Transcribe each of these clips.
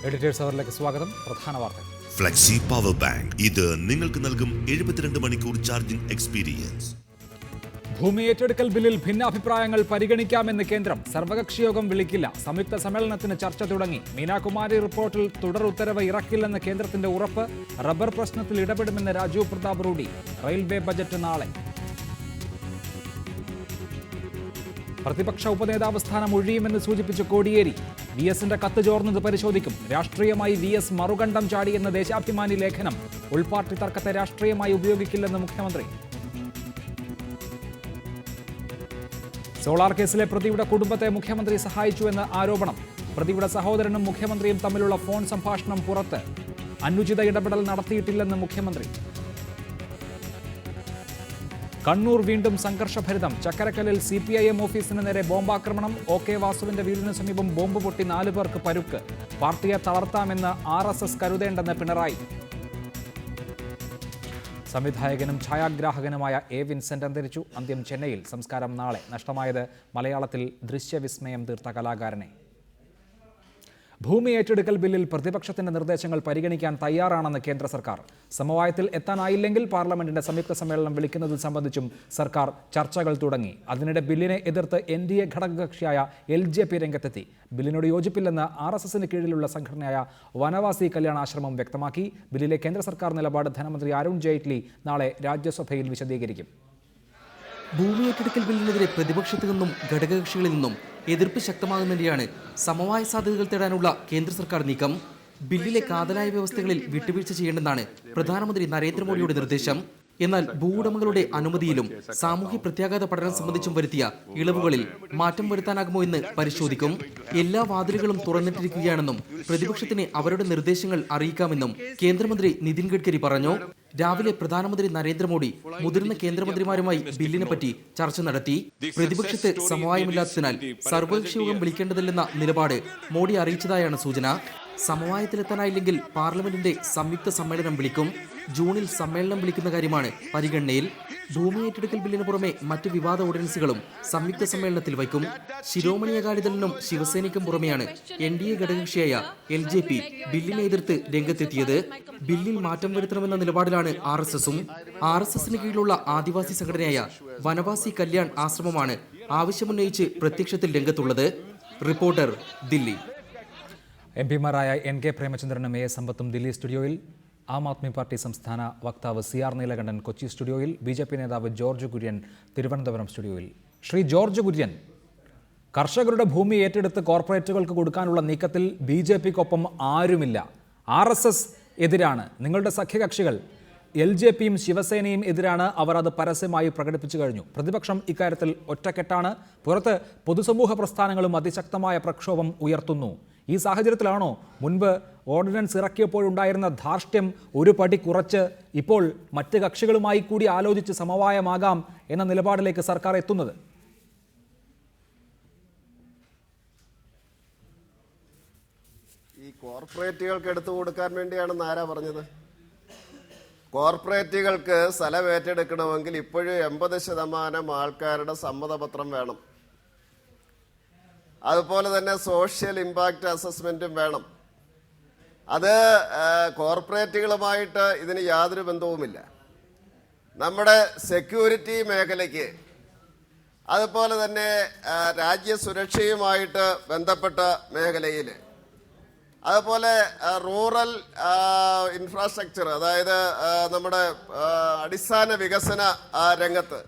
Editors അവറിലേക്ക് സ്വാഗതം. പ്രധാന വാർത്തകൾ. ഫ്ലെക്സി പവർ ബാങ്ക് ഇത് നിങ്ങൾക്ക് നൽകും 72 മണിക്കൂർ ചാർജിംഗ് എക്സ്പീരിയൻസ്. ഭൂമി ഏറ്റെടുക്കൽ ബില്ലിൽ ഭിന്നാഭിപ്രായങ്ങൾ പരിഗണിക്കാമെന്ന് കേന്ദ്രം. സർവകക്ഷി യോഗം വിളിക്കില്ല. സംയുക്ത സമ്മേളനത്തിന് ചർച്ച തുടങ്ങി. മീനാകുമാരി റിപ്പോർട്ടിൽ തുടർ ഉത്തരവ് ഇറക്കില്ലെന്ന് കേന്ദ്രത്തിന്റെ ഉറപ്പ്. റബ്ബർ പ്രശ്നത്തിൽ ഇടപെടുമെന്ന് രാജീവ് പ്രതാപ് റൂഡി. റെയിൽവേ ബജറ്റ് നാളെ. പ്രതിപക്ഷ ഉപനേതാവ് സ്ഥാനം ഒഴിയുമെന്ന് സൂചിപ്പിച്ച കോടിയേരി. വി എസിന്റെ കത്ത് ചോർന്നത് പരിശോധിക്കും. രാഷ്ട്രീയമായി വി എസ് മറുകണ്ഠം ചാടിയെന്ന് ദേശാഭിമാനി ലേഖനം. ഉൾപാർട്ടി തർക്കത്തെ രാഷ്ട്രീയമായി ഉപയോഗിക്കില്ലെന്ന് മുഖ്യമന്ത്രി. സോളാർ കേസിലെ പ്രതിയുടെ കുടുംബത്തെ മുഖ്യമന്ത്രി സഹായിച്ചുവെന്ന് ആരോപണം. പ്രതിയുടെ സഹോദരനും മുഖ്യമന്ത്രിയും തമ്മിലുള്ള ഫോൺ സംഭാഷണം പുറത്ത്. അനുചിത ഇടപെടൽ നടത്തിയിട്ടില്ലെന്ന് മുഖ്യമന്ത്രി. കണ്ണൂർ വീണ്ടും സംഘർഷഭരിതം. ചക്കരക്കല്ലിൽ CPIM ഓഫീസിന് നേരെ ബോംബാക്രമണം. OK വാസുവിന്റെ വീടിന് സമീപം ബോംബ് പൊട്ടി 4 പേർക്ക് പരുക്ക്. പാർട്ടിയെ തളർത്താമെന്ന് RSS കരുതേണ്ടെന്ന് പിണറായി. സംവിധായകനും ഛായാഗ്രാഹകനുമായ A. വിൻസെന്റ് അന്തരിച്ചു. അന്ത്യം ചെന്നൈയിൽ. സംസ്കാരം നാളെ. നഷ്ടമായത് മലയാളത്തിൽ ദൃശ്യവിസ്മയം തീർത്ത കലാകാരനെ. ഭൂമി ഏറ്റെടുക്കൽ ബില്ലിൽ പ്രതിപക്ഷത്തിന്റെ നിർദ്ദേശങ്ങൾ പരിഗണിക്കാൻ തയ്യാറാണെന്ന് കേന്ദ്ര സർക്കാർ. സമവായത്തിൽ എത്താനായില്ലെങ്കിൽ പാർലമെന്റിന്റെ സംയുക്ത സമ്മേളനം വിളിക്കുന്നത് സംബന്ധിച്ചും സർക്കാർ ചർച്ചകൾ തുടങ്ങി. അതിനിടെ ബില്ലിനെ എതിർത്ത് NDA ഘടകകക്ഷിയായ LJP രംഗത്തെത്തി. ബില്ലിനോട് യോജിപ്പില്ലെന്ന് RSSന് കീഴിലുള്ള സംഘടനയായ വനവാസി കല്യാണാശ്രമം വ്യക്തമാക്കി. ബില്ലിലെ കേന്ദ്ര സർക്കാർ നിലപാട് ധനമന്ത്രി അരുൺ ജെയ്റ്റ്ലി നാളെ രാജ്യസഭയിൽ വിശദീകരിക്കും. ഭൂമി ഏറ്റെടുക്കൽ ബില്ലിനെതിരെ പ്രതിപക്ഷത്തു നിന്നും ഘടകകക്ഷികളിൽ നിന്നും എതിർപ്പ് ശക്തമാകുന്നതിനെയാണ് സമവായ സാധ്യതകൾ തേടാനുള്ള കേന്ദ്ര സർക്കാർ നീക്കം. ബില്ലിലെ കാതലായ വ്യവസ്ഥകളിൽ വിട്ടുവീഴ്ച ചെയ്യേണ്ടെന്നാണ് പ്രധാനമന്ത്രി നരേന്ദ്രമോദിയുടെ നിർദ്ദേശം. എന്നാൽ ഭൂവുടമകളുടെ അനുമതിയിലും സാമൂഹ്യ പ്രത്യാഘാത പഠനം സംബന്ധിച്ചും വരുത്തിയ ഇളവുകളിൽ മാറ്റം വരുത്താനാകുമോ എന്ന് പരിശോധിക്കും. എല്ലാ വാതിലുകളും തുറന്നിട്ടിരിക്കുകയാണെന്നും പ്രതിപക്ഷത്തിന് അവരുടെ നിർദ്ദേശങ്ങൾ അറിയിക്കാമെന്നും കേന്ദ്രമന്ത്രി നിതിൻ ഗഡ്കരി പറഞ്ഞു. രാവിലെ പ്രധാനമന്ത്രി നരേന്ദ്രമോദി മുതിർന്ന കേന്ദ്രമന്ത്രിമാരുമായി ബില്ലിനെ പറ്റി ചർച്ച നടത്തി. പ്രതിപക്ഷത്ത് സമവായമില്ലാത്തതിനാൽ സർവകക്ഷി യോഗം വിളിക്കേണ്ടതില്ലെന്ന നിലപാട് മോഡി അറിയിച്ചതായാണ് സൂചന. സമവായത്തിലെത്താനായില്ലെങ്കിൽ പാർലമെന്റിന്റെ സംയുക്ത സമ്മേളനം വിളിക്കും. ജൂണിൽ സമ്മേളനം വിളിക്കുന്ന കാര്യമാണ് പരിഗണനയിൽ. ഭൂമി ഏറ്റെടുക്കൽ ബില്ലിന് പുറമെ മറ്റ് വിവാദ ഓർഡിനൻസുകളും സംയുക്ത സമ്മേളനത്തിൽ വയ്ക്കും. ശിരോമണി അകാലിദളിനും ശിവസേനയ്ക്കും പുറമെയാണ് NDA ഘടകകക്ഷിയായ LJP ബില്ലിനെ എതിർത്ത് രംഗത്തെത്തിയത്. ബില്ലിൽ മാറ്റം വരുത്തണമെന്ന നിലപാടിലാണ് RSSും. RSSന് കീഴിലുള്ള ആദിവാസി സംഘടനയായ വനവാസി കല്യാൺ ആശ്രമമാണ് ആവശ്യമുന്നയിച്ച് പ്രത്യക്ഷത്തിൽ രംഗത്തുള്ളത്. റിപ്പോർട്ടർ, ദില്ലി. MP മാരായ NK പ്രേമചന്ദ്രനും A. സമ്പത്തും ദില്ലി സ്റ്റുഡിയോയിൽ. ആം ആദ്മി പാർട്ടി സംസ്ഥാന വക്താവ് CR നീലകണ്ഠൻ കൊച്ചി സ്റ്റുഡിയോയിൽ. BJP നേതാവ് ജോർജ് കുര്യൻ തിരുവനന്തപുരം സ്റ്റുഡിയോയിൽ. ശ്രീ ജോർജ് കുര്യൻ, കർഷകരുടെ ഭൂമി ഏറ്റെടുത്ത് കോർപ്പറേറ്റുകൾക്ക് കൊടുക്കാനുള്ള നീക്കത്തിൽ BJPക്കൊപ്പം ആരുമില്ല. RSS എതിരാണ്. നിങ്ങളുടെ സഖ്യകക്ഷികൾ LJPയും ശിവസേനയും എതിരാണ്. അവർ അത് പരസ്യമായി പ്രകടിപ്പിച്ചു കഴിഞ്ഞു. പ്രതിപക്ഷം ഇക്കാര്യത്തിൽ ഒറ്റക്കെട്ടാണ്. പുറത്ത് പൊതുസമൂഹ പ്രസ്ഥാനങ്ങളും അതിശക്തമായ പ്രക്ഷോഭം ഉയർത്തുന്നു. ഈ സാഹചര്യത്തിലാണോ മുൻപ് ഓർഡിനൻസ് ഇറക്കിയപ്പോഴുണ്ടായിരുന്ന ധാർഷ്ട്യം ഒരു പടി കുറച്ച് ഇപ്പോൾ മറ്റ് കക്ഷികളുമായി കൂടി ആലോചിച്ച് സമവായമാകാം എന്ന നിലപാടിലേക്ക് സർക്കാർ എത്തുന്നത്? ഈ കോർപ്പറേറ്റുകൾക്ക് എടുത്തു കൊടുക്കാൻ വേണ്ടിയാണെന്ന് ആരാ പറഞ്ഞത്? കോർപ്പറേറ്റുകൾക്ക് സ്ഥലം ഏറ്റെടുക്കണമെങ്കിൽ ഇപ്പോഴും 80% ആൾക്കാരുടെ സമ്മതപത്രം വേണം. അതുപോലെ തന്നെ സോഷ്യൽ ഇമ്പാക്റ്റ് അസസ്മെന്റും വേണം. അത് കോർപ്പറേറ്റുകളുമായിട്ട് ഇതിന് യാതൊരു ബന്ധവുമില്ല. നമ്മുടെ സെക്യൂരിറ്റി മേഖലയ്ക്ക്, അതുപോലെ തന്നെ രാജ്യസുരക്ഷയുമായിട്ട് ബന്ധപ്പെട്ട മേഖലയിൽ, അതുപോലെ റൂറൽ ഇൻഫ്രാസ്ട്രക്ചർ, അതായത് നമ്മുടെ അടിസ്ഥാന വികസന രംഗത്ത്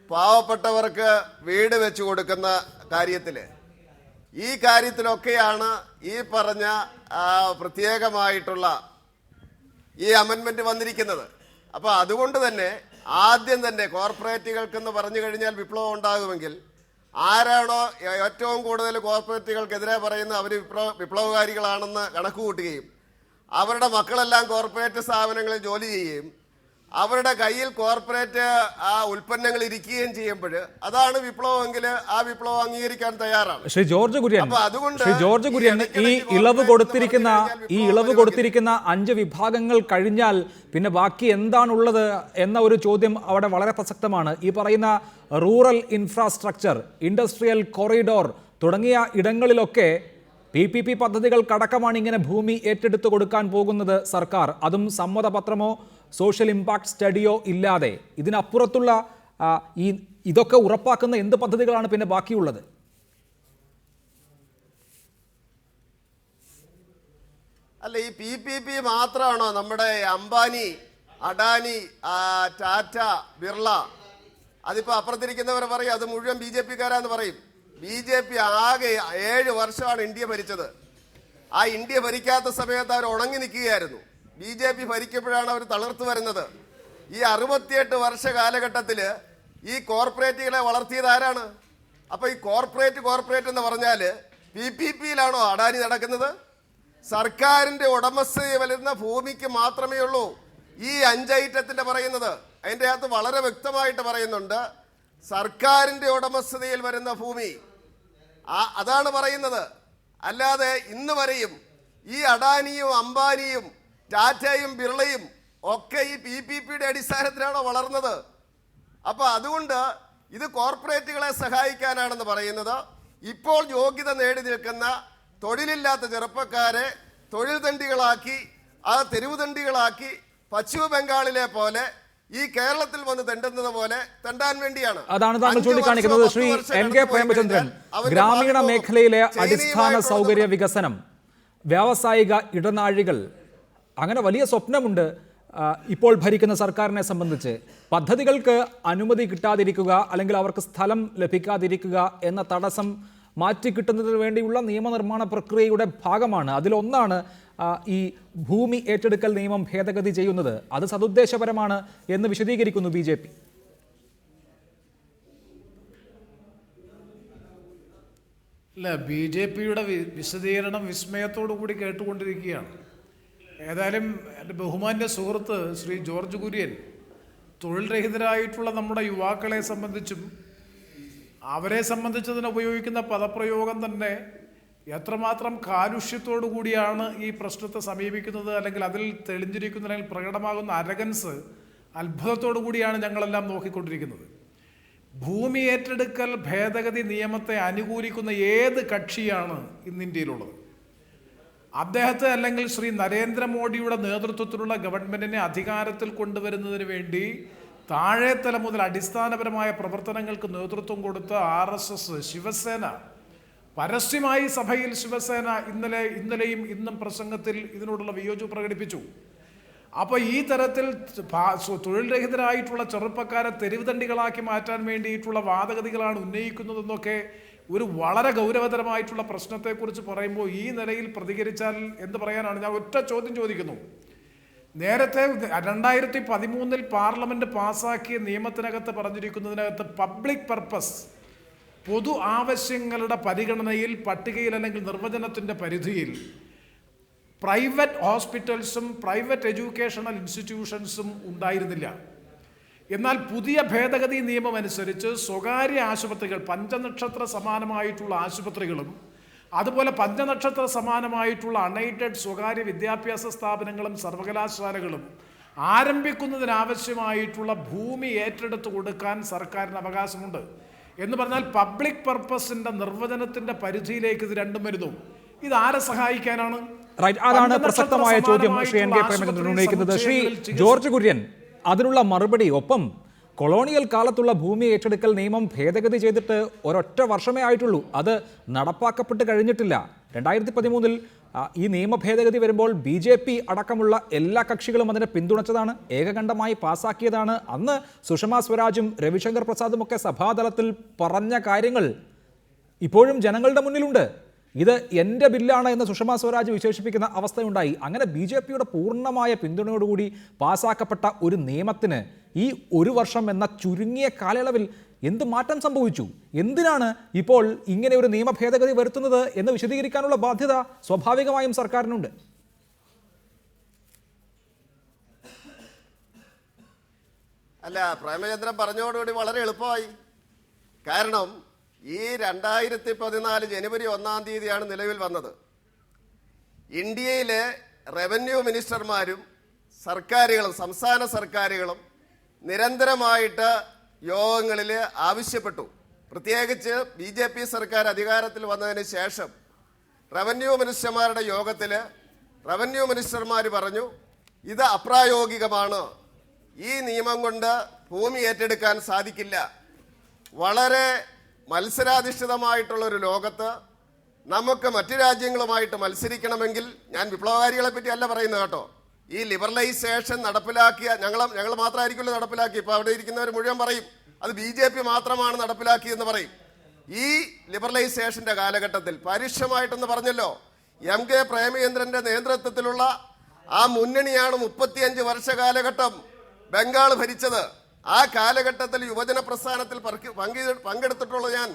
പാവപ്പെട്ടവർക്ക് വീട് വെച്ച് കൊടുക്കുന്ന കാര്യത്തിൽ, ഈ കാര്യത്തിലൊക്കെയാണ് ഈ പറഞ്ഞ പ്രത്യേകമായിട്ടുള്ള ഈ അമെൻമെന്റ് വന്നിരിക്കുന്നത്. അപ്പോൾ അതുകൊണ്ട് തന്നെ ആദ്യം തന്നെ കോർപ്പറേറ്റുകൾക്കെന്ന് പറഞ്ഞു കഴിഞ്ഞാൽ വിപ്ലവം ഉണ്ടാകുമെങ്കിൽ ആരാണോ ഏറ്റവും കൂടുതൽ കോർപ്പറേറ്റുകൾക്കെതിരെ പറയുന്നത് അവർ വിപ്ലവകാരികളാണെന്ന് കണക്കുകൂട്ടുകയും അവരുടെ മക്കളെല്ലാം കോർപ്പറേറ്റ് സ്ഥാപനങ്ങളിൽ ജോലി ചെയ്യുകയും അവരുടെ കയ്യിൽ കോർപ്പറേറ്റ് ഉൽപ്പന്നങ്ങൾ ഇരിക്കുകയും ചെയ്യുമ്പോൾ അതാണ് വിപ്ലവമെങ്കിൽ ആ വിപ്ലവം അംഗീകരിക്കാൻ തയ്യാറാണ്. ശ്രീ ജോർജ് കുര്യൻ, ഈ ഇളവ് കൊടുത്തിരിക്കുന്ന 5 വിഭാഗങ്ങൾ കഴിഞ്ഞാൽ പിന്നെ ബാക്കി എന്താണുള്ളത് എന്ന ഒരു ചോദ്യം അവിടെ വളരെ പ്രസക്തമാണ്. ഈ പറയുന്ന റൂറൽ ഇൻഫ്രാസ്ട്രക്ചർ, ഇൻഡസ്ട്രിയൽ കോറിഡോർ തുടങ്ങിയ ഇടങ്ങളിലൊക്കെ PPP പദ്ധതികൾക്കടക്കമാണ് ഇങ്ങനെ ഭൂമി ഏറ്റെടുത്തു കൊടുക്കാൻ പോകുന്നത് സർക്കാർ. അതും സമ്മതപത്രമോ സോഷ്യൽ ഇമ്പാക്ട് സ്റ്റഡിയോ ഇല്ലാതെ. ഇതിനപ്പുറത്തുള്ള ഇതൊക്കെ ഉറപ്പാക്കുന്ന എന്ത് പദ്ധതികളാണ് പിന്നെ ബാക്കിയുള്ളത്? അല്ല, ഈ PPP മാത്രമാണോ? നമ്മുടെ അംബാനി, അഡാനി, ടാറ്റ, ബിർള, അതിപ്പോ അപ്പുറത്തിരിക്കുന്നവർ പറയും അത് മുഴുവൻ BJP കാരാന്ന് പറയും. BJP ആകെ 7 വർഷമാണ് ഇന്ത്യ ഭരിച്ചത്. ആ ഇന്ത്യ ഭരിക്കാത്ത സമയത്ത് അവർ ഉണങ്ങി നിൽക്കുകയായിരുന്നു. BJP ഭരിക്കുമ്പോഴാണ് അവർ തളർത്തു വരുന്നത്. ഈ 68 വർഷ കാലഘട്ടത്തിൽ ഈ കോർപ്പറേറ്റുകളെ വളർത്തിയത് ആരാണ്? അപ്പൊ ഈ കോർപ്പറേറ്റ് എന്ന് പറഞ്ഞാൽ PPPയിലാണോ അഡാനി നടക്കുന്നത്? സർക്കാരിന്റെ ഉടമസ്ഥതയിൽ വരുന്ന ഭൂമിക്ക് മാത്രമേ ഉള്ളൂ ഈ 5 ഐറ്റത്തിന്റെ പറയുന്നത്. അതിൻ്റെ അകത്ത് വളരെ വ്യക്തമായിട്ട് പറയുന്നുണ്ട്, സർക്കാരിന്റെ ഉടമസ്ഥതയിൽ വരുന്ന ഭൂമി, അതാണ് പറയുന്നത്. അല്ലാതെ ഇന്ന് വരെയും ഈ അഡാനിയും അംബാനിയും ടാറ്റയും ബിർളയും ഒക്കെ ഈ PPPയുടെ അടിസ്ഥാനത്തിലാണോ വളർന്നത്? അപ്പൊ അതുകൊണ്ട് ഇത് കോർപ്പറേറ്റുകളെ സഹായിക്കാനാണെന്ന് പറയുന്നത്. ഇപ്പോൾ യോഗ്യത നേടി നിൽക്കുന്ന തൊഴിലില്ലാത്ത ചെറുപ്പക്കാരെ തൊഴിൽ തണ്ടികളാക്കി, ആ തെരുവ് തണ്ടികളാക്കി പശ്ചിമ ബംഗാളിലെ പോലെ ഈ കേരളത്തിൽ വന്ന് തെണ്ടുന്നത് പോലെ തെണ്ടാൻ വേണ്ടിയാണ്. അതാണ് താങ്കൾ ചൂണ്ടിക്കാണിക്കുന്നത്. ശ്രീ NK പ്രേമചന്ദ്രൻ, ഗ്രാമീണ മേഖലയിലെ അടിസ്ഥാന സൗകര്യ വികസനം, വ്യാവസായിക ഇടനാഴികൾ, അങ്ങനെ വലിയ സ്വപ്നമുണ്ട് ഇപ്പോൾ ഭരിക്കുന്ന സർക്കാരിനെ സംബന്ധിച്ച്. പദ്ധതികൾക്ക് അനുമതി കിട്ടാതിരിക്കുക അല്ലെങ്കിൽ അവർക്ക് സ്ഥലം ലഭിക്കാതിരിക്കുക എന്ന തടസ്സം മാറ്റിക്കിട്ടുന്നതിന് വേണ്ടിയുള്ള നിയമനിർമ്മാണ പ്രക്രിയയുടെ ഭാഗമാണ്. അതിലൊന്നാണ് ഈ ഭൂമി ഏറ്റെടുക്കൽ നിയമം ഭേദഗതി ചെയ്യുന്നത്. അത് സതുദ്ദേശപരമാണ് എന്ന് വിശദീകരിക്കുന്നു BJP. അല്ല, BJPയുടെ വിശദീകരണം വിസ്മയത്തോടു കൂടി കേട്ടുകൊണ്ടിരിക്കുകയാണ്. ഏതായാലും എൻ്റെ ബഹുമാന്യ സുഹൃത്ത് ശ്രീ ജോർജ് കുര്യൻ തൊഴിൽ രഹിതരായിട്ടുള്ള നമ്മുടെ യുവാക്കളെ സംബന്ധിച്ചും അവരെ സംബന്ധിച്ചതിന് ഉപയോഗിക്കുന്ന പദപ്രയോഗം തന്നെ എത്രമാത്രം കാലുഷ്യത്തോടു കൂടിയാണ് ഈ പ്രശ്നത്തെ സമീപിക്കുന്നത്, അല്ലെങ്കിൽ അതിൽ തെളിഞ്ഞിരിക്കുന്ന അല്ലെങ്കിൽ പ്രകടമാകുന്ന അരഗൻസ്, അത്ഭുതത്തോടു കൂടിയാണ് ഞങ്ങളെല്ലാം നോക്കിക്കൊണ്ടിരിക്കുന്നത്. ഭൂമി ഏറ്റെടുക്കൽ ഭേദഗതി നിയമത്തെ അനുകൂലിക്കുന്ന ഏത് കക്ഷിയാണ് ഇന്ന് ഇന്ത്യയിലുള്ളത്? അദ്ദേഹത്തെ അല്ലെങ്കിൽ ശ്രീ നരേന്ദ്രമോദിയുടെ നേതൃത്വത്തിലുള്ള ഗവൺമെൻറ്റിനെ അധികാരത്തിൽ കൊണ്ടുവരുന്നതിന് വേണ്ടി താഴേത്തല മുതൽ അടിസ്ഥാനപരമായ പ്രവർത്തനങ്ങൾക്ക് നേതൃത്വം കൊടുത്ത RSS, ശിവസേന, പരസ്യമായി സഭയിൽ ശിവസേന ഇന്നലെയും ഇന്നും പ്രസംഗത്തിൽ ഇതിനോടുള്ള വിയോജിപ്പ് പ്രകടിപ്പിച്ചു. അപ്പോൾ ഈ തരത്തിൽ തൊഴിൽ രഹിതരായിട്ടുള്ള ചെറുപ്പക്കാരെ തെരുവുതണ്ടികളാക്കി മാറ്റാൻ വേണ്ടിയിട്ടുള്ള വാദഗതികളാണ് ഉന്നയിക്കുന്നതെന്നൊക്കെ ഒരു വളരെ ഗൗരവതരമായിട്ടുള്ള പ്രശ്നത്തെക്കുറിച്ച് പറയുമ്പോൾ ഈ നിലയിൽ പ്രതികരിച്ചാൽ എന്ത് പറയാനാണ്? ഞാൻ ഒറ്റ ചോദ്യം ചോദിക്കുന്നു. നേരത്തെ 2013 പാർലമെന്റ് പാസാക്കിയ നിയമത്തിനകത്ത് പറഞ്ഞിരിക്കുന്നതിനകത്ത് പബ്ലിക് പർപ്പസ്, പൊതു ആവശ്യങ്ങളുടെ പരിഗണനയിൽ, പട്ടികയിൽ അല്ലെങ്കിൽ നിർവചനത്തിൻ്റെ പരിധിയിൽ പ്രൈവറ്റ് ഹോസ്പിറ്റൽസും പ്രൈവറ്റ് എഡ്യൂക്കേഷണൽ ഇൻസ്റ്റിറ്റ്യൂഷൻസും ഉണ്ടായിരുന്നില്ല. എന്നാൽ പുതിയ ഭേദഗതി നിയമം അനുസരിച്ച് സ്വകാര്യ ആശുപത്രികൾ, പഞ്ചനക്ഷത്ര സമാനമായിട്ടുള്ള ആശുപത്രികളും അതുപോലെ പഞ്ചനക്ഷത്ര സമാനമായിട്ടുള്ള അൺഎയ്ഡഡ് സ്വകാര്യ വിദ്യാഭ്യാസ സ്ഥാപനങ്ങളും സർവകലാശാലകളും ആരംഭിക്കുന്നതിനാവശ്യമായിട്ടുള്ള ഭൂമി ഏറ്റെടുത്ത് കൊടുക്കാൻ സർക്കാരിന് അവകാശമുണ്ട്. എന്ന് പറഞ്ഞാൽ പബ്ലിക് പർപ്പസിന്റെ നിർവചനത്തിന്റെ പരിധിയിലേക്ക് ഇത് രണ്ടും വരുന്നു. ഇത് ആരെ സഹായിക്കാനാണ്? അതാണ് പ്രസക്തമായ ചോദ്യം ശ്രീ NK പ്രേമചന്ദ്രൻ ഉന്നയിക്കുന്നത്. ശ്രീ ജോർജ് കുര്യൻ, അതിനുള്ള മറുപടി, ഒപ്പം കൊളോണിയൽ കാലത്തുള്ള ഭൂമി ഏറ്റെടുക്കൽ നിയമം ഭേദഗതി ചെയ്തിട്ട് ഒരൊറ്റ വർഷമേ ആയിട്ടുള്ളൂ. അത് നടപ്പാക്കപ്പെട്ട് കഴിഞ്ഞിട്ടില്ല. 2013 ഈ നിയമ ഭേദഗതി വരുമ്പോൾ BJP അടക്കമുള്ള എല്ലാ കക്ഷികളും അതിനെ പിന്തുണച്ചതാണ്, ഏകകണ്ഠമായി പാസാക്കിയതാണ്. അന്ന് സുഷമ സ്വരാജും രവിശങ്കർ പ്രസാദും ഒക്കെ സഭാതലത്തിൽ പറഞ്ഞ കാര്യങ്ങൾ ഇപ്പോഴും ജനങ്ങളുടെ മുന്നിലുണ്ട്. ഇത് എൻ്റെ ബില്ലാണ് എന്ന് സുഷമ സ്വരാജ് വിശേഷിപ്പിക്കുന്ന അവസ്ഥയുണ്ടായി. അങ്ങനെ BJPയുടെ പൂർണ്ണമായ പിന്തുണയോടുകൂടി പാസാക്കപ്പെട്ട ഒരു നിയമത്തിന് ഈ ഒരു വർഷം എന്ന ചുരുങ്ങിയ കാലയളവിൽ എന്ത് മാറ്റം സംഭവിച്ചു? എന്തിനാണ് ഇപ്പോൾ ഇങ്ങനെ ഒരു നിയമ ഭേദഗതി വരുത്തുന്നത് എന്ന് വിശദീകരിക്കാനുള്ള ബാധ്യത സ്വാഭാവികമായും സർക്കാരിനുണ്ട്. അല്ല, പ്രേമചന്ദ്രൻ പറഞ്ഞതോടുകൂടി വളരെ എളുപ്പമായി. കാരണം ഈ 2014 ജനുവരി 1-ാം തീയതിയാണ് നിലവിൽ വന്നത്. ഇന്ത്യയിലെ റവന്യൂ മിനിസ്റ്റർമാരും സർക്കാരുകളും സംസ്ഥാന സർക്കാരുകളും നിരന്തരമായിട്ട് യോഗങ്ങളിൽ ആവശ്യപ്പെട്ടു. പ്രത്യേകിച്ച് BJP സർക്കാർ അധികാരത്തിൽ വന്നതിന് ശേഷം റവന്യൂ മിനിസ്റ്റർമാരുടെ യോഗത്തിൽ റവന്യൂ മിനിസ്റ്റർമാർ പറഞ്ഞു ഇത് അപ്രായോഗികമാണ്, ഈ നിയമം കൊണ്ട് ഭൂമി ഏറ്റെടുക്കാൻ സാധിക്കില്ല. വളരെ മത്സരാധിഷ്ഠിതമായിട്ടുള്ളൊരു ലോകത്ത് നമുക്ക് മറ്റു രാജ്യങ്ങളുമായിട്ട് മത്സരിക്കണമെങ്കിൽ, ഞാൻ വിപ്ലവകാരികളെ പറ്റി അല്ല പറയുന്നത് കേട്ടോ, ഈ ലിബറലൈസേഷൻ നടപ്പിലാക്കിയ ഞങ്ങൾ മാത്രമായിരിക്കുമല്ലോ നടപ്പിലാക്കി. ഇപ്പോൾ അവിടെ ഇരിക്കുന്നവർ മുഴുവൻ പറയും അത് BJP മാത്രമാണ് നടപ്പിലാക്കിയെന്ന് പറയും. ഈ ലിബറലൈസേഷൻ്റെ കാലഘട്ടത്തിൽ പരുഷമായിട്ടെന്ന് പറഞ്ഞല്ലോ, MK പ്രേമചന്ദ്രൻ്റെ നേതൃത്വത്തിലുള്ള ആ മുന്നണിയാണ് 35 വർഷ കാലഘട്ടം ബംഗാൾ ഭരിച്ചത്. ആ കാലഘട്ടത്തിൽ യുവജന പ്രസ്ഥാനത്തിൽ പങ്കെടുത്തിട്ടുള്ള ഞാൻ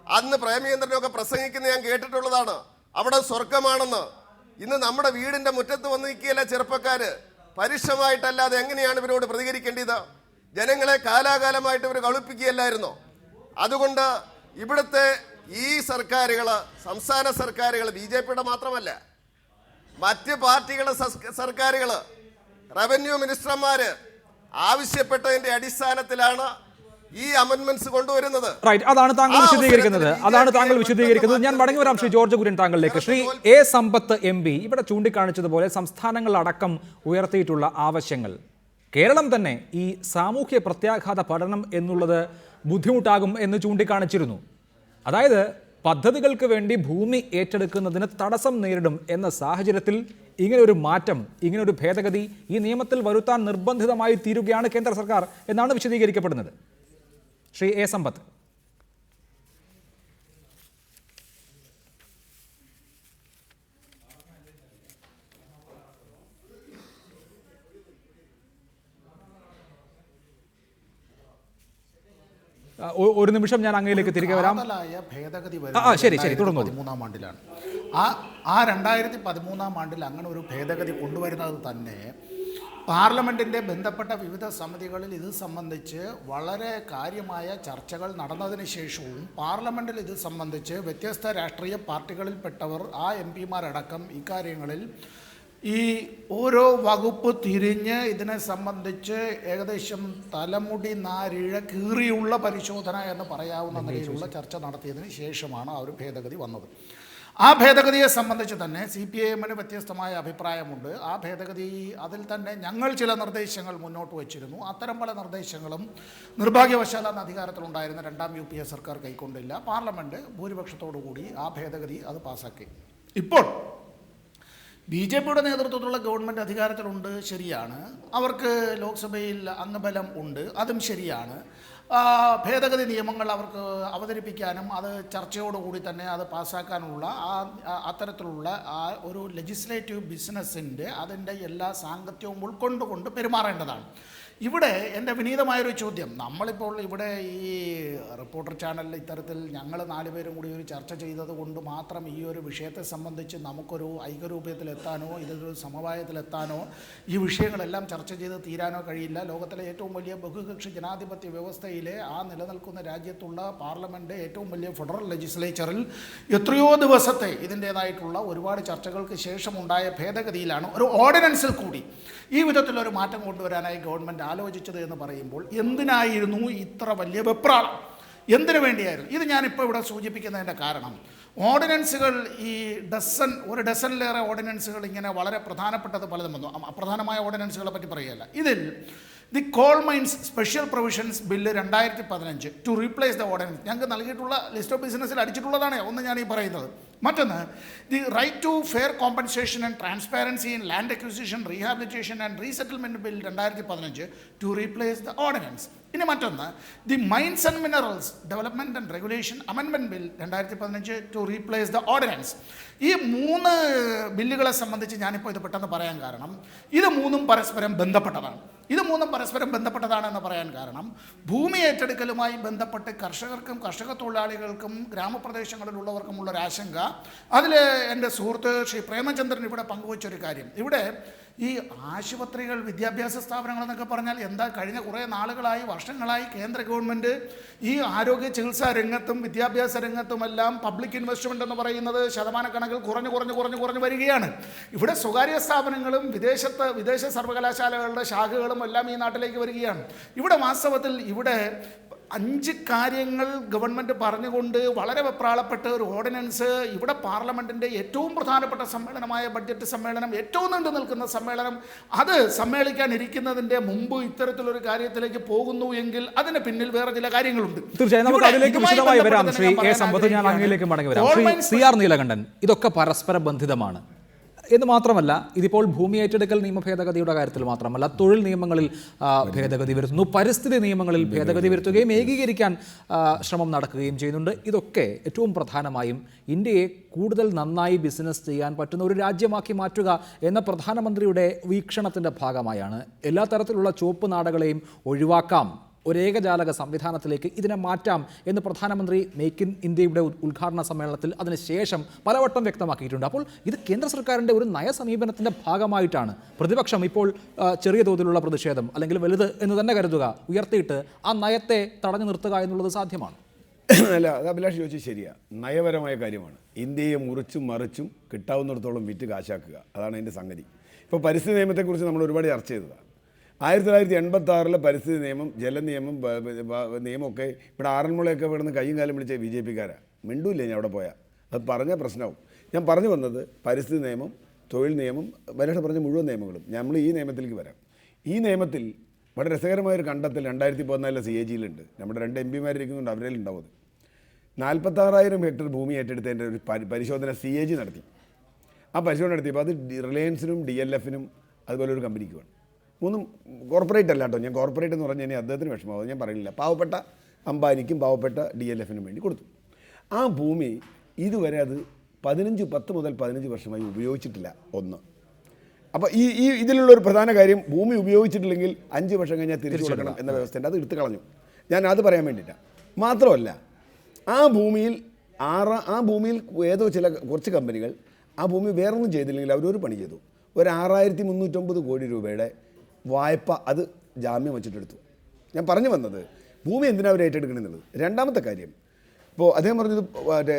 അന്ന് പ്രേമചന്ദ്രനൊക്കെ പ്രസംഗിക്കുന്ന ഞാൻ കേട്ടിട്ടുള്ളതാണ്. അവിടെ സ്വർഗമാണെന്ന്. ഇന്ന് നമ്മുടെ വീടിന്റെ മുറ്റത്ത് വന്ന് നിൽക്കുകയല്ല ചെറുപ്പക്കാര്. പരുഷമായിട്ടല്ലാതെ എങ്ങനെയാണ് ഇവരോട് പ്രതികരിക്കേണ്ടത്? ജനങ്ങളെ കാലാകാലമായിട്ട് ഇവർ കളിപ്പിക്കുകയല്ലായിരുന്നോ? അതുകൊണ്ട് ഇവിടുത്തെ ഈ സർക്കാരുകൾ, സംസ്ഥാന സർക്കാരുകൾ, BJPയുടെ മാത്രമല്ല, മറ്റ് പാർട്ടികളുടെ സർക്കാരുകൾ, റവന്യൂ മിനിസ്റ്റർമാര് ആവശ്യപ്പെട്ടതിന്റെ അടിസ്ഥാനത്തിലാണ് ഈ അമെന്റ്മെന്റ്സ് കൊണ്ടുവരുന്നത്. അതാണ് താങ്കൾ വിശദീകരിക്കുന്നത്. ഞാൻ മടങ്ങി വരാം ശ്രീ ജോർജ് കുര്യൻ താങ്കളിലേക്ക്. ശ്രീ A. സമ്പത്ത് MP ഇവിടെ ചൂണ്ടിക്കാണിച്ചതുപോലെ സംസ്ഥാനങ്ങളടക്കം ഉയർത്തിയിട്ടുള്ള ആവശ്യങ്ങൾ, കേരളം തന്നെ ഈ സാമൂഹ്യ പ്രത്യാഘാത പഠനം എന്നുള്ളത് ബുദ്ധിമുട്ടാകും എന്ന് ചൂണ്ടിക്കാണിച്ചിരുന്നു. അതായത് പദ്ധതികൾക്ക് വേണ്ടി ഭൂമി ഏറ്റെടുക്കുന്നതിന് തടസ്സം നേരിടും എന്ന സാഹചര്യത്തിൽ ഇങ്ങനൊരു മാറ്റം, ഇങ്ങനൊരു ഭേദഗതി ഈ നിയമത്തിൽ വരുത്താൻ നിർബന്ധിതമായി തീരുകയാണ് കേന്ദ്ര സർക്കാർ എന്നാണ് വിശദീകരിക്കപ്പെടുന്നത്. ശ്രീ A. സമ്പത്ത്. ഒരു നിമിഷം ഞാൻ അങ്ങയിലേക്ക് തിരികെ വരാം. ഭേദഗതി ശരി തുടർന്നു. 2013 ആണ്ടിലാണ്. ആ 2013 ആണ്ടിൽ അങ്ങനെ ഒരു ഭേദഗതി കൊണ്ടുവരുന്നത് തന്നെ പാർലമെൻറ്റിൻ്റെ ബന്ധപ്പെട്ട വിവിധ സമിതികളിൽ ഇത് സംബന്ധിച്ച് വളരെ കാര്യമായ ചർച്ചകൾ നടന്നതിന് ശേഷവും പാർലമെൻറ്റിൽ ഇത് സംബന്ധിച്ച് വ്യത്യസ്ത രാഷ്ട്രീയ പാർട്ടികളിൽപ്പെട്ടവർ, ആ MP-മാരടക്കം ഇക്കാര്യങ്ങളിൽ ഈ ഓരോ വകുപ്പ് തിരിഞ്ഞ് ഇതിനെ സംബന്ധിച്ച് ഏകദേശം തലമുടി നാരിഴ കീറിയുള്ള പരിശോധന എന്ന് പറയാവുന്ന നിലയിലുള്ള ചർച്ച നടത്തിയതിന് ശേഷമാണ് ആ ഒരു ഭേദഗതി വന്നത്. ആ ഭേദഗതിയെ സംബന്ധിച്ച് തന്നെ CPIM-ന് വ്യത്യസ്തമായ അഭിപ്രായമുണ്ട്. ആ ഭേദഗതി, അതിൽ തന്നെ ഞങ്ങൾ ചില നിർദ്ദേശങ്ങൾ മുന്നോട്ട് വച്ചിരുന്നു. അത്തരം പല നിർദ്ദേശങ്ങളും നിർഭാഗ്യവശാൽ അന്ന് അധികാരത്തിലുണ്ടായിരുന്ന 2ാം UPA സർക്കാർ കൈക്കൊണ്ടില്ല. പാർലമെൻറ്റ് ഭൂരിപക്ഷത്തോടു കൂടി ആ ഭേദഗതി അത് പാസ്സാക്കി. ഇപ്പോൾ BJPയുടെ നേതൃത്വത്തിലുള്ള ഗവൺമെൻറ് അധികാരത്തിലുണ്ട്, ശരിയാണ്. അവർക്ക് ലോക്സഭയിൽ അംഗബലം ഉണ്ട്, അതും ശരിയാണ്. ഭേദഗതി നിയമങ്ങൾ അവർക്ക് അവതരിപ്പിക്കാനും അത് ചർച്ചയോടുകൂടി തന്നെ അത് പാസ്സാക്കാനുള്ള അത്തരത്തിലുള്ള ഒരു ലെജിസ്ലേറ്റീവ് ബിസിനസ്സിൻ്റെ അതിൻ്റെ എല്ലാ സാങ്കത്യവും ഉൾക്കൊണ്ടുകൊണ്ട് പെരുമാറേണ്ടതാണ്. ഇവിടെ എൻ്റെ വിനീതമായൊരു ചോദ്യം, നമ്മളിപ്പോൾ ഇവിടെ ഈ റിപ്പോർട്ടർ ചാനലിൽ ഇത്തരത്തിൽ ഞങ്ങൾ 4 പേരും കൂടി ഒരു ചർച്ച ചെയ്തത് കൊണ്ട് മാത്രം ഈ ഒരു വിഷയത്തെ സംബന്ധിച്ച് നമുക്കൊരു ഐക്യരൂപത്തിലെത്താനോ ഇതൊരു സമവായത്തിലെത്താനോ ഈ വിഷയങ്ങളെല്ലാം ചർച്ച ചെയ്ത് തീരാനോ കഴിയില്ല. ലോകത്തിലെ ഏറ്റവും വലിയ ബഹുകക്ഷി ജനാധിപത്യ വ്യവസ്ഥയിലെ ആ നിലനിൽക്കുന്ന രാജ്യത്തുള്ള പാർലമെൻറ്റ്, ഏറ്റവും വലിയ ഫെഡറൽ ലെജിസ്ലേച്ചറിൽ എത്രയോ ദിവസത്തെ ഇതിൻ്റേതായിട്ടുള്ള ഒരുപാട് ചർച്ചകൾക്ക് ശേഷമുണ്ടായ ഭേദഗതിയിലാണ് ഒരു ഓർഡിനൻസിൽ കൂടി ഈ വിധത്തിലൊരു മാറ്റം കൊണ്ടുവരാനായി ഗവൺമെൻറ് ആലോചിച്ചത് എന്ന് പറയുമ്പോൾ എന്തിനായിരുന്നു ഇത്ര വലിയ വെപ്രാളം? എന്തിനു വേണ്ടിയായിരുന്നു ഇത്? ഞാനിപ്പോൾ ഇവിടെ സൂചിപ്പിക്കുന്നതിൻ്റെ കാരണം, ഓർഡിനൻസുകൾ ഈ ഒരു ഡസനിലേറെ ഓർഡിനൻസുകൾ ഇങ്ങനെ വളരെ പ്രധാനപ്പെട്ടത് പലതും വന്നു. അപ്രധാനമായ ഓർഡിനൻസുകളെ പറ്റി പറയുകയല്ല. ഇതിൽ the coal mines special provisions bill 2015 to replace the ordinance ഞങ്ങൾക്ക് നൽകിയിട്ടുള്ള ലിസ്റ്റ് ഓഫ് ബിസിനസ്സിൽ അടിച്ചിട്ടുള്ളതാണ് ഒന്ന് ഞാൻ ഈ പറയുന്നത്. മറ്റൊന്ന്, the right to fair compensation and transparency in land acquisition, rehabilitation and resettlement bill 2015 to replace the ordinance. ഇനി മറ്റൊന്ന്, the mines and minerals development and regulation amendment bill 2015 to replace the ordinance. ഈ 3 ബില്ലുകളെ സംബന്ധിച്ച് ഞാനിപ്പോൾ ഇത് പെട്ടെന്ന് പറയാൻ കാരണം, ഇത് 3ഉം പരസ്പരം ബന്ധപ്പെട്ടതാണ്. ഇത് 3ഉം പരസ്പരം ബന്ധപ്പെട്ടതാണെന്ന് പറയാൻ കാരണം, ഭൂമി ഏറ്റെടുക്കലുമായി ബന്ധപ്പെട്ട് കർഷകർക്കും കർഷക തൊഴിലാളികൾക്കും ഗ്രാമപ്രദേശങ്ങളിലുള്ളവർക്കുമുള്ള ഒരു ആശങ്ക, അതിൽ എൻ്റെ സുഹൃത്ത് ശ്രീ പ്രേമചന്ദ്രൻ ഇവിടെ പങ്കുവച്ചൊരു കാര്യം, ഇവിടെ ഈ ആശുപത്രികൾ, വിദ്യാഭ്യാസ സ്ഥാപനങ്ങൾ എന്നൊക്കെ പറഞ്ഞാൽ എന്താ, കഴിഞ്ഞ കുറേ നാളുകളായി, വർഷങ്ങളായി കേന്ദ്ര ഗവൺമെൻറ് ഈ ആരോഗ്യ ചികിത്സാ രംഗത്തും വിദ്യാഭ്യാസ രംഗത്തുമെല്ലാം പബ്ലിക് ഇൻവെസ്റ്റ്മെൻ്റ് എന്ന് പറയുന്നത് ശതമാനക്കണക്കിൽ കുറഞ്ഞു വരികയാണ്. ഇവിടെ സ്വകാര്യ സ്ഥാപനങ്ങളും വിദേശ സർവകലാശാലകളുടെ ശാഖകളും എല്ലാം ഈ നാട്ടിലേക്ക് വരികയാണ്. ഇവിടെ വാസ്തവത്തിൽ ഇവിടെ 5 കാര്യങ്ങൾ ഗവൺമെൻറ് പറഞ്ഞുകൊണ്ട് വളരെ വെപ്രാളപ്പെട്ട ഒരു ഓർഡിനൻസ് ഇവിടെ പാർലമെൻറ്റിൻ്റെ ഏറ്റവും പ്രധാനപ്പെട്ട സമ്മേളനമായ ബഡ്ജറ്റ് സമ്മേളനം, ഏറ്റവും നീണ്ടു നിൽക്കുന്ന സമ്മേളനം, അത് സമ്മേളിക്കാനിരിക്കുന്നതിൻ്റെ മുമ്പ് ഇത്തരത്തിലൊരു കാര്യത്തിലേക്ക് പോകുന്നു എങ്കിൽ അതിന് പിന്നിൽ വേറെ ചില കാര്യങ്ങളുണ്ട്. തീർച്ചയായും നമുക്ക് അതിലേക്ക് വിശദമായി വരാം. ശ്രീ എ സമ്പത്ത്, ഞാൻ അങ്ങയിലേക്ക് മടങ്ങി വരാം. ശ്രീ CR നീലകണ്ഠൻ, ഇതൊക്കെ പരസ്പര ബന്ധിതമാണ് എന്ന് മാത്രമല്ല, ഇതിപ്പോൾ ഭൂമി ഏറ്റെടുക്കൽ നിയമ ഭേദഗതിയുടെ കാര്യത്തിൽ മാത്രമല്ല, തൊഴിൽ നിയമങ്ങളിൽ ഭേദഗതി വരുത്തുന്നു, പരിസ്ഥിതി നിയമങ്ങളിൽ ഭേദഗതി വരുത്തുകയും ഏകീകരിക്കാൻ ശ്രമം നടക്കുകയും ചെയ്യുന്നുണ്ട്. ഇതൊക്കെ ഏറ്റവും പ്രധാനമായും ഇന്ത്യയെ കൂടുതൽ നന്നായി ബിസിനസ് ചെയ്യാൻ പറ്റുന്ന ഒരു രാജ്യമാക്കി മാറ്റുക എന്ന പ്രധാനമന്ത്രിയുടെ വീക്ഷണത്തിൻ്റെ ഭാഗമായാണ്. എല്ലാ തരത്തിലുള്ള ചുവപ്പ് നാടകളെയും ഒഴിവാക്കാം, ഒരേകജാലക സംവിധാനത്തിലേക്ക് ഇതിനെ മാറ്റാം എന്ന് പ്രധാനമന്ത്രി മേക്ക് ഇൻ ഇന്ത്യയുടെ ഉദ്ഘാടന സമ്മേളനത്തിൽ അതിനുശേഷം പലവട്ടം വ്യക്തമാക്കിയിട്ടുണ്ട്. അപ്പോൾ ഇത് കേന്ദ്ര സർക്കാരിൻ്റെ ഒരു നയസമീപനത്തിൻ്റെ ഭാഗമായിട്ടാണ് പ്രതിപക്ഷം ഇപ്പോൾ ചെറിയ തോതിലുള്ള പ്രതിഷേധം, അല്ലെങ്കിൽ വലുത് എന്ന് തന്നെ കരുതുക, ഉയർത്തിയിട്ട് ആ നയത്തെ തടഞ്ഞു നിർത്തുക എന്നുള്ളത് സാധ്യമാണ്. അല്ല, അത് അഭിലാഷ് ചോദിച്ചാൽ ശരിയാണ്, നയപരമായ കാര്യമാണ്. ഇന്ത്യയെ മുറിച്ചും മറിച്ചും കിട്ടാവുന്നിടത്തോളം വിറ്റ് കാശാക്കുക, അതാണ് അതിൻ്റെ സംഗതി. ഇപ്പോൾ പരിസ്ഥിതി നിയമത്തെക്കുറിച്ച് നമ്മൾ ഒരുപാട് ചർച്ച ചെയ്തതാണ്. 1986 പരിസ്ഥിതി നിയമം, ജലനിയമം, നിയമമൊക്കെ ഇവിടെ ആറന്മുളയൊക്കെ ഇവിടുന്ന് കയ്യും കാലം വിളിച്ച BJP-ക്കാരാണ്. മിണ്ടൂല്ലേ ഞാൻ അവിടെ പോയാൽ, അത് പറഞ്ഞ പ്രശ്നമാവും. ഞാൻ പറഞ്ഞു വന്നത് പരിസ്ഥിതി നിയമം, തൊഴിൽ നിയമം, വരേണ്ട പറഞ്ഞ മുഴുവൻ നിയമങ്ങളും. നമ്മൾ ഈ നിയമത്തിലേക്ക് വരാം. ഈ നിയമത്തിൽ വളരെ രസകരമായൊരു കണ്ടെത്തൽ 2014 CAG-ലുണ്ട്. നമ്മുടെ 2 MP-മാരിരിക്കുന്നുണ്ട്, അവരിലുണ്ടാവും. 46,000 ഹെക്ടർ ഭൂമി ഏറ്റെടുത്തതിൻ്റെ ഒരു പരിശോധന CAG നടത്തി. ആ പരിശോധന നടത്തിയപ്പോൾ അത് റിലയൻസിനും DLF-നും അതുപോലെ ഒരു കമ്പനിക്കുമാണ്. 3 കോർപ്പറേറ്റ് അല്ല കേട്ടോ, ഞാൻ കോർപ്പറേറ്റ് എന്ന് പറഞ്ഞാൽ ഇനി അദ്ദേഹത്തിന് വിഷമമാവും, ഞാൻ പറയുന്നില്ല. പാവപ്പെട്ട അംബാനിക്കും പാവപ്പെട്ട DLF-നും വേണ്ടി കൊടുത്തു. ആ ഭൂമി ഇതുവരെ അത് 10 മുതൽ 15 വർഷമായി ഉപയോഗിച്ചിട്ടില്ല. ഒന്ന്. അപ്പോൾ ഇതിലുള്ളൊരു പ്രധാന കാര്യം, ഭൂമി ഉപയോഗിച്ചിട്ടില്ലെങ്കിൽ 5 വർഷം കഴിഞ്ഞാൽ തിരിച്ചു കൊടുക്കണം എന്ന വ്യവസ്ഥയുണ്ട്. അത് എടുത്തു കളഞ്ഞു. ഞാൻ അത് പറയാൻ വേണ്ടിയിട്ടാണ്. മാത്രമല്ല, ആ ഭൂമിയിൽ ഏതോ കുറച്ച് കമ്പനികൾ ആ ഭൂമി വേറൊന്നും ചെയ്തില്ലെങ്കിൽ അവരൊരു പണി ചെയ്തു. ഒരു 6,309 കോടി രൂപയുടെ വായ്പ അത് ജാമ്യം വെച്ചിട്ടെടുത്തു. ഞാൻ പറഞ്ഞു വന്നത് ഭൂമി എന്തിനാണ് അവർ ഏറ്റെടുക്കണമെന്നുള്ളത്. രണ്ടാമത്തെ കാര്യം, ഇപ്പോൾ അദ്ദേഹം പറഞ്ഞത്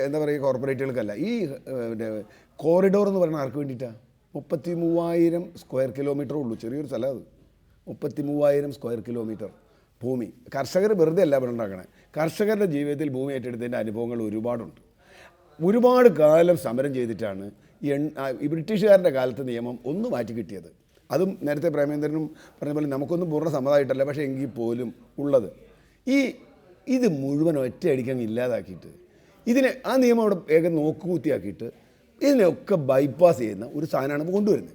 എന്താ പറയുക, കോർപ്പറേറ്റുകൾക്കല്ല. ഈ കോറിഡോർ എന്ന് പറയുന്നത് ആർക്ക് വേണ്ടിയിട്ടാണ്? 33,000 സ്ക്വയർ കിലോമീറ്ററേ ഉള്ളൂ, ചെറിയൊരു സ്ഥലം അത്. 33,000 സ്ക്വയർ കിലോമീറ്റർ ഭൂമി. കർഷകർ വെറുതെ അല്ല ഇവിടെ ഉണ്ടാക്കണേ. കർഷകരുടെ ജീവിതത്തിൽ ഭൂമി ഏറ്റെടുത്തതിൻ്റെ അനുഭവങ്ങൾ ഒരുപാടുണ്ട്. ഒരുപാട് കാലം സമരം ചെയ്തിട്ടാണ് ഈ ബ്രിട്ടീഷുകാരുടെ കാലത്തെ നിയമം ഒന്ന് മാറ്റി കിട്ടിയത്. അതും നേരത്തെ പ്രേമേന്ദ്രനും പറഞ്ഞ പോലെ നമുക്കൊന്നും പൂർണ്ണ സമ്മതമായിട്ടല്ല, പക്ഷേ എങ്കിൽ പോലും ഉള്ളത്. ഇത് മുഴുവൻ ഒറ്റയടിക്കങ്ങ് ഇല്ലാതാക്കിയിട്ട് ആ നിയമം അവിടെ വേഗം നോക്കുകൂത്തിയാക്കിയിട്ട് ഇതിനെയൊക്കെ ബൈപ്പാസ് ചെയ്യുന്ന ഒരു സാധനമാണ് ഇപ്പോൾ കൊണ്ടുവരുന്നത്.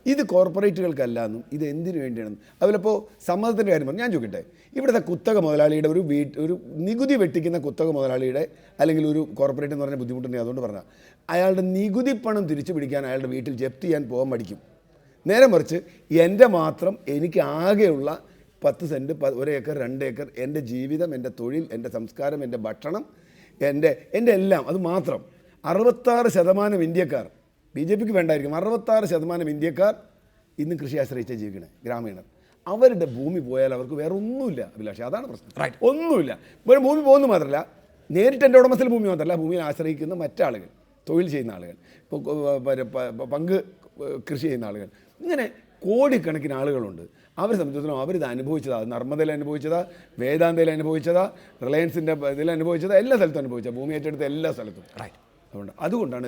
ഇത് കോർപ്പറേറ്റുകൾക്കല്ല എന്നും ഇത് എന്തിനു വേണ്ടിയാണെന്നും. അതിലിപ്പോൾ സമ്മതത്തിൻ്റെ കാര്യം പറഞ്ഞു. ഞാൻ ചോദിക്കട്ടെ, ഇവിടുത്തെ കുത്തക മുതലാളിയുടെ ഒരു നികുതി വെട്ടിക്കുന്ന കുത്തക മുതലാളിയുടെ അല്ലെങ്കിൽ ഒരു കോർപ്പറേറ്റ് എന്ന് പറഞ്ഞാൽ ബുദ്ധിമുട്ടുണ്ടെങ്കിൽ അതുകൊണ്ട് പറഞ്ഞാൽ അയാളുടെ നികുതി പണം തിരിച്ചു പിടിക്കാൻ അയാളുടെ വീട്ടിൽ ജപ്തി ചെയ്യാൻ പോകാൻ മടിക്കും. നേരെ മറിച്ച് എൻ്റെ മാത്രം എനിക്ക് ആകെയുള്ള 10 സെൻറ്റ്, 1 ഏക്കർ, 2 ഏക്കർ, എൻ്റെ ജീവിതം, എൻ്റെ തൊഴിൽ, എൻ്റെ സംസ്കാരം, എൻ്റെ ഭക്ഷണം, എൻ്റെ എല്ലാം, അത് മാത്രം 66% ഇന്ത്യക്കാർ, BJP-ക്ക് വേണ്ടായിരിക്കും, 66% ഇന്ത്യക്കാർ ഇന്ന് കൃഷി ആശ്രയിച്ച് ജീവിക്കണേ, ഗ്രാമീണർ. അവരുടെ ഭൂമി പോയാൽ അവർക്ക് വേറെ ഒന്നുമില്ല അഭിലാഷ്, അതാണ് പ്രശ്നം. ഒന്നുമില്ല. വേറെ ഭൂമി പോകുന്നു മാത്രമല്ല, നേരിട്ട് എൻ്റെ ഉടമസ്ഥയിൽ ഭൂമി മാത്രമല്ല, ഭൂമിയിൽ ആശ്രയിക്കുന്ന മറ്റാളുകൾ, തൊഴിൽ ചെയ്യുന്ന ആളുകൾ, ഇപ്പോൾ പങ്ക് കൃഷി ചെയ്യുന്ന ആളുകൾ, ഇങ്ങനെ കോടിക്കണക്കിന് ആളുകളുണ്ട്. അവരെ സംബന്ധിച്ചിടത്തോളം അവരിത് അനുഭവിച്ചതാ. നർമ്മദയിൽ അനുഭവിച്ചതാ, വേദാന്തയിൽ അനുഭവിച്ചതാ, റിലയൻസിൻ്റെ ഇതിൽ അനുഭവിച്ചതാ, എല്ലാ സ്ഥലത്തും അനുഭവിച്ചതാ, ഭൂമി ഏറ്റെടുത്ത എല്ലാ സ്ഥലത്തും. അതുകൊണ്ടാണ്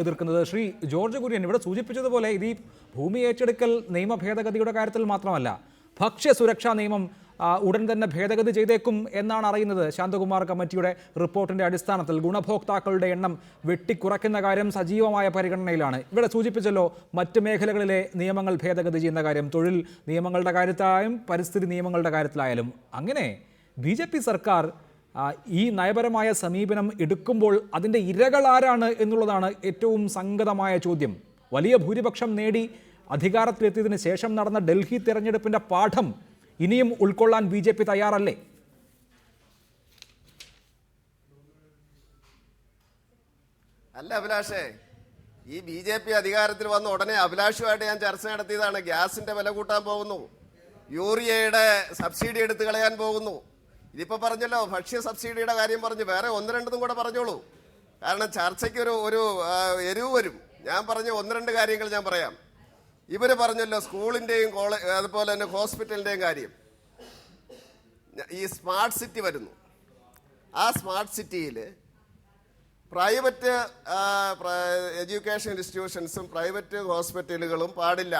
എതിർക്കുന്നത്. ശ്രീ ജോർജ് കുര്യൻ ഇവിടെ സൂചിപ്പിച്ചതുപോലെ ഇത് ഈ ഭൂമി ഏറ്റെടുക്കൽ നിയമ ഭേദഗതിയുടെ കാര്യത്തിൽ മാത്രമല്ല, ഭക്ഷ്യ സുരക്ഷാ നിയമം ഉടൻ തന്നെ ഭേദഗതി ചെയ്തേക്കും എന്നാണ് അറിയുന്നത്. ശാന്തകുമാർ കമ്മിറ്റിയുടെ റിപ്പോർട്ടിൻ്റെ അടിസ്ഥാനത്തിൽ ഗുണഭോക്താക്കളുടെ എണ്ണം വെട്ടിക്കുറയ്ക്കുന്ന കാര്യം സജീവമായ പരിഗണനയിലാണ്. ഇവിടെ സൂചിപ്പിച്ചല്ലോ മറ്റ് മേഖലകളിലെ നിയമങ്ങൾ ഭേദഗതി ചെയ്യുന്ന കാര്യം, തൊഴിൽ നിയമങ്ങളുടെ കാര്യത്തിലായാലും പരിസ്ഥിതി നിയമങ്ങളുടെ കാര്യത്തിലായാലും. അങ്ങനെ BJP സർക്കാർ ഈ നയപരമായ സമീപനം എടുക്കുമ്പോൾ അതിൻ്റെ ഇരകൾ ആരാണ് എന്നുള്ളതാണ് ഏറ്റവും സംഗതമായ ചോദ്യം. വലിയ ഭൂരിപക്ഷം നേടി അധികാരത്തിലെത്തിയതിന് ശേഷം നടന്ന ഡൽഹി തെരഞ്ഞെടുപ്പിൻ്റെ പാഠം ഇനിയും ഉൾക്കൊള്ളാൻ BJP തയ്യാറല്ലേ? അല്ല അഭിലാഷേ, ഈ BJP അധികാരത്തിൽ വന്ന ഉടനെ അഭിലാഷുമായിട്ട് ഞാൻ ചർച്ച നടത്തിയതാണ്. ഗ്യാസിന്റെ വില കൂട്ടാൻ പോകുന്നു, യൂറിയയുടെ സബ്സിഡി എടുത്ത് കളയാൻ പോകുന്നു. ഇതിപ്പോൾ പറഞ്ഞല്ലോ, ഭക്ഷ്യ സബ്സിഡിയുടെ കാര്യം പറഞ്ഞു, വേറെ 1-2 കൂടെ പറഞ്ഞോളൂ. കാരണം ചർച്ചയ്ക്ക് ഒരു എരിവ് വരും. ഞാൻ പറഞ്ഞ 1-2 കാര്യങ്ങൾ ഞാൻ പറയാം. ഇവർ പറഞ്ഞല്ലോ സ്കൂളിൻ്റെയും അതുപോലെ തന്നെ ഹോസ്പിറ്റലിൻ്റെയും കാര്യം. ഈ സ്മാർട്ട് സിറ്റി വരുന്നു. ആ സ്മാർട്ട് സിറ്റിയിൽ പ്രൈവറ്റ് എഡ്യൂക്കേഷൻ ഇൻസ്റ്റിറ്റ്യൂഷൻസും പ്രൈവറ്റ് ഹോസ്പിറ്റലുകളും പാടില്ല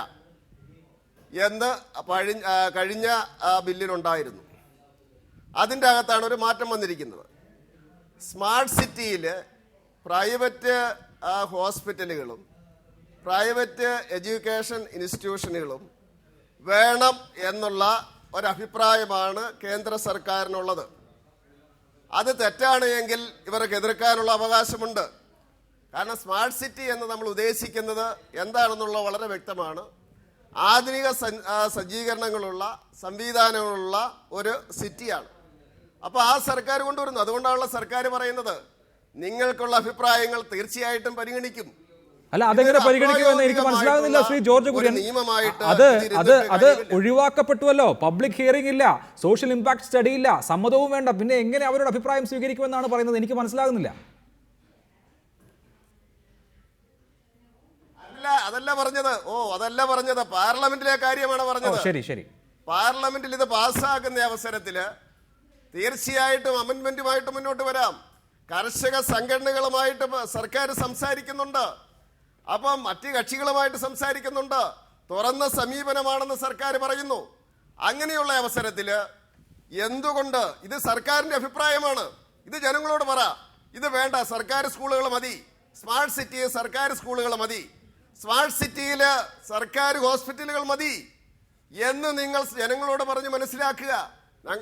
എന്ന് കഴിഞ്ഞ ബില്ലിലുണ്ടായിരുന്നു. അതിൻ്റെ അകത്താണ് ഒരു മാറ്റം വന്നിരിക്കുന്നത്. സ്മാർട്ട് സിറ്റിയിൽ പ്രൈവറ്റ് ഹോസ്പിറ്റലുകളും പ്രൈവറ്റ് എഡ്യൂക്കേഷൻ ഇൻസ്റ്റിറ്റ്യൂഷനുകളും വേണം എന്നുള്ള ഒരഭിപ്രായമാണ് കേന്ദ്ര സർക്കാരിനുള്ളത്. അത് തെറ്റാണ് എങ്കിൽ ഇവർക്ക് എതിർക്കാനുള്ള അവകാശമുണ്ട്. കാരണം സ്മാർട്ട് സിറ്റി എന്ന് നമ്മൾ ഉദ്ദേശിക്കുന്നത് എന്താണെന്നുള്ളത് വളരെ വ്യക്തമാണ്. ആധുനിക സജ്ജീകരണങ്ങളുള്ള സംവിധാനങ്ങളുള്ള ഒരു സിറ്റിയാണ്. അപ്പോൾ ആ സർക്കാർ കൊണ്ടുവരുന്നു. അതുകൊണ്ടാണല്ലോ സർക്കാർ പറയുന്നത് നിങ്ങൾക്കുള്ള അഭിപ്രായങ്ങൾ തീർച്ചയായിട്ടും പരിഗണിക്കും. അല്ല, അതെങ്ങനെ പരിഗണിക്കുമെന്ന് എനിക്ക് മനസ്സിലാകുന്നില്ല ശ്രീ ജോർജ് കുര്യൻ. അത് ഒഴിവാക്കപ്പെട്ടുവല്ലോ. പബ്ലിക് ഹിയറിംഗ് ഇല്ല, സോഷ്യൽ ഇമ്പാക്ട് സ്റ്റഡി ഇല്ല, സമ്മതവും വേണ്ട. പിന്നെ എങ്ങനെ അവരുടെ അഭിപ്രായം സ്വീകരിക്കുമെന്നാണ് പറയുന്നത്? എനിക്ക് മനസ്സിലാകുന്നില്ല. അതല്ല പറഞ്ഞത് പാർലമെന്റിലെ കാര്യമാണ് പറഞ്ഞത്. ശരി. പാർലമെന്റിൽ ഇത് പാസ്സാക്കുന്ന അവസരത്തിൽ തീർച്ചയായിട്ടും അമെന്റ്മെന്റുമായിട്ട് മുന്നോട്ട് വരാം. കർഷക സംഘടനകളുമായിട്ട് സർക്കാർ സംസാരിക്കുന്നുണ്ട്. അപ്പം മറ്റ് കക്ഷികളുമായിട്ട് സംസാരിക്കുന്നുണ്ട്. തുറന്ന സമീപനമാണെന്ന് സർക്കാർ പറയുന്നു. അങ്ങനെയുള്ള അവസരത്തിൽ എന്തുകൊണ്ട് ഇത് സർക്കാരിന്റെ അഭിപ്രായമാണ്, ഇത് ജനങ്ങളോട് പറ, ഇത് വേണ്ട, സർക്കാർ സ്കൂളുകൾ മതി, സ്മാർട്ട് സിറ്റി സർക്കാർ സ്കൂളുകൾ മതി, സ്മാർട്ട് സിറ്റിയിൽ സർക്കാർ ഹോസ്പിറ്റലുകൾ മതി എന്ന് നിങ്ങൾ ജനങ്ങളോട് പറഞ്ഞ് മനസ്സിലാക്കുക.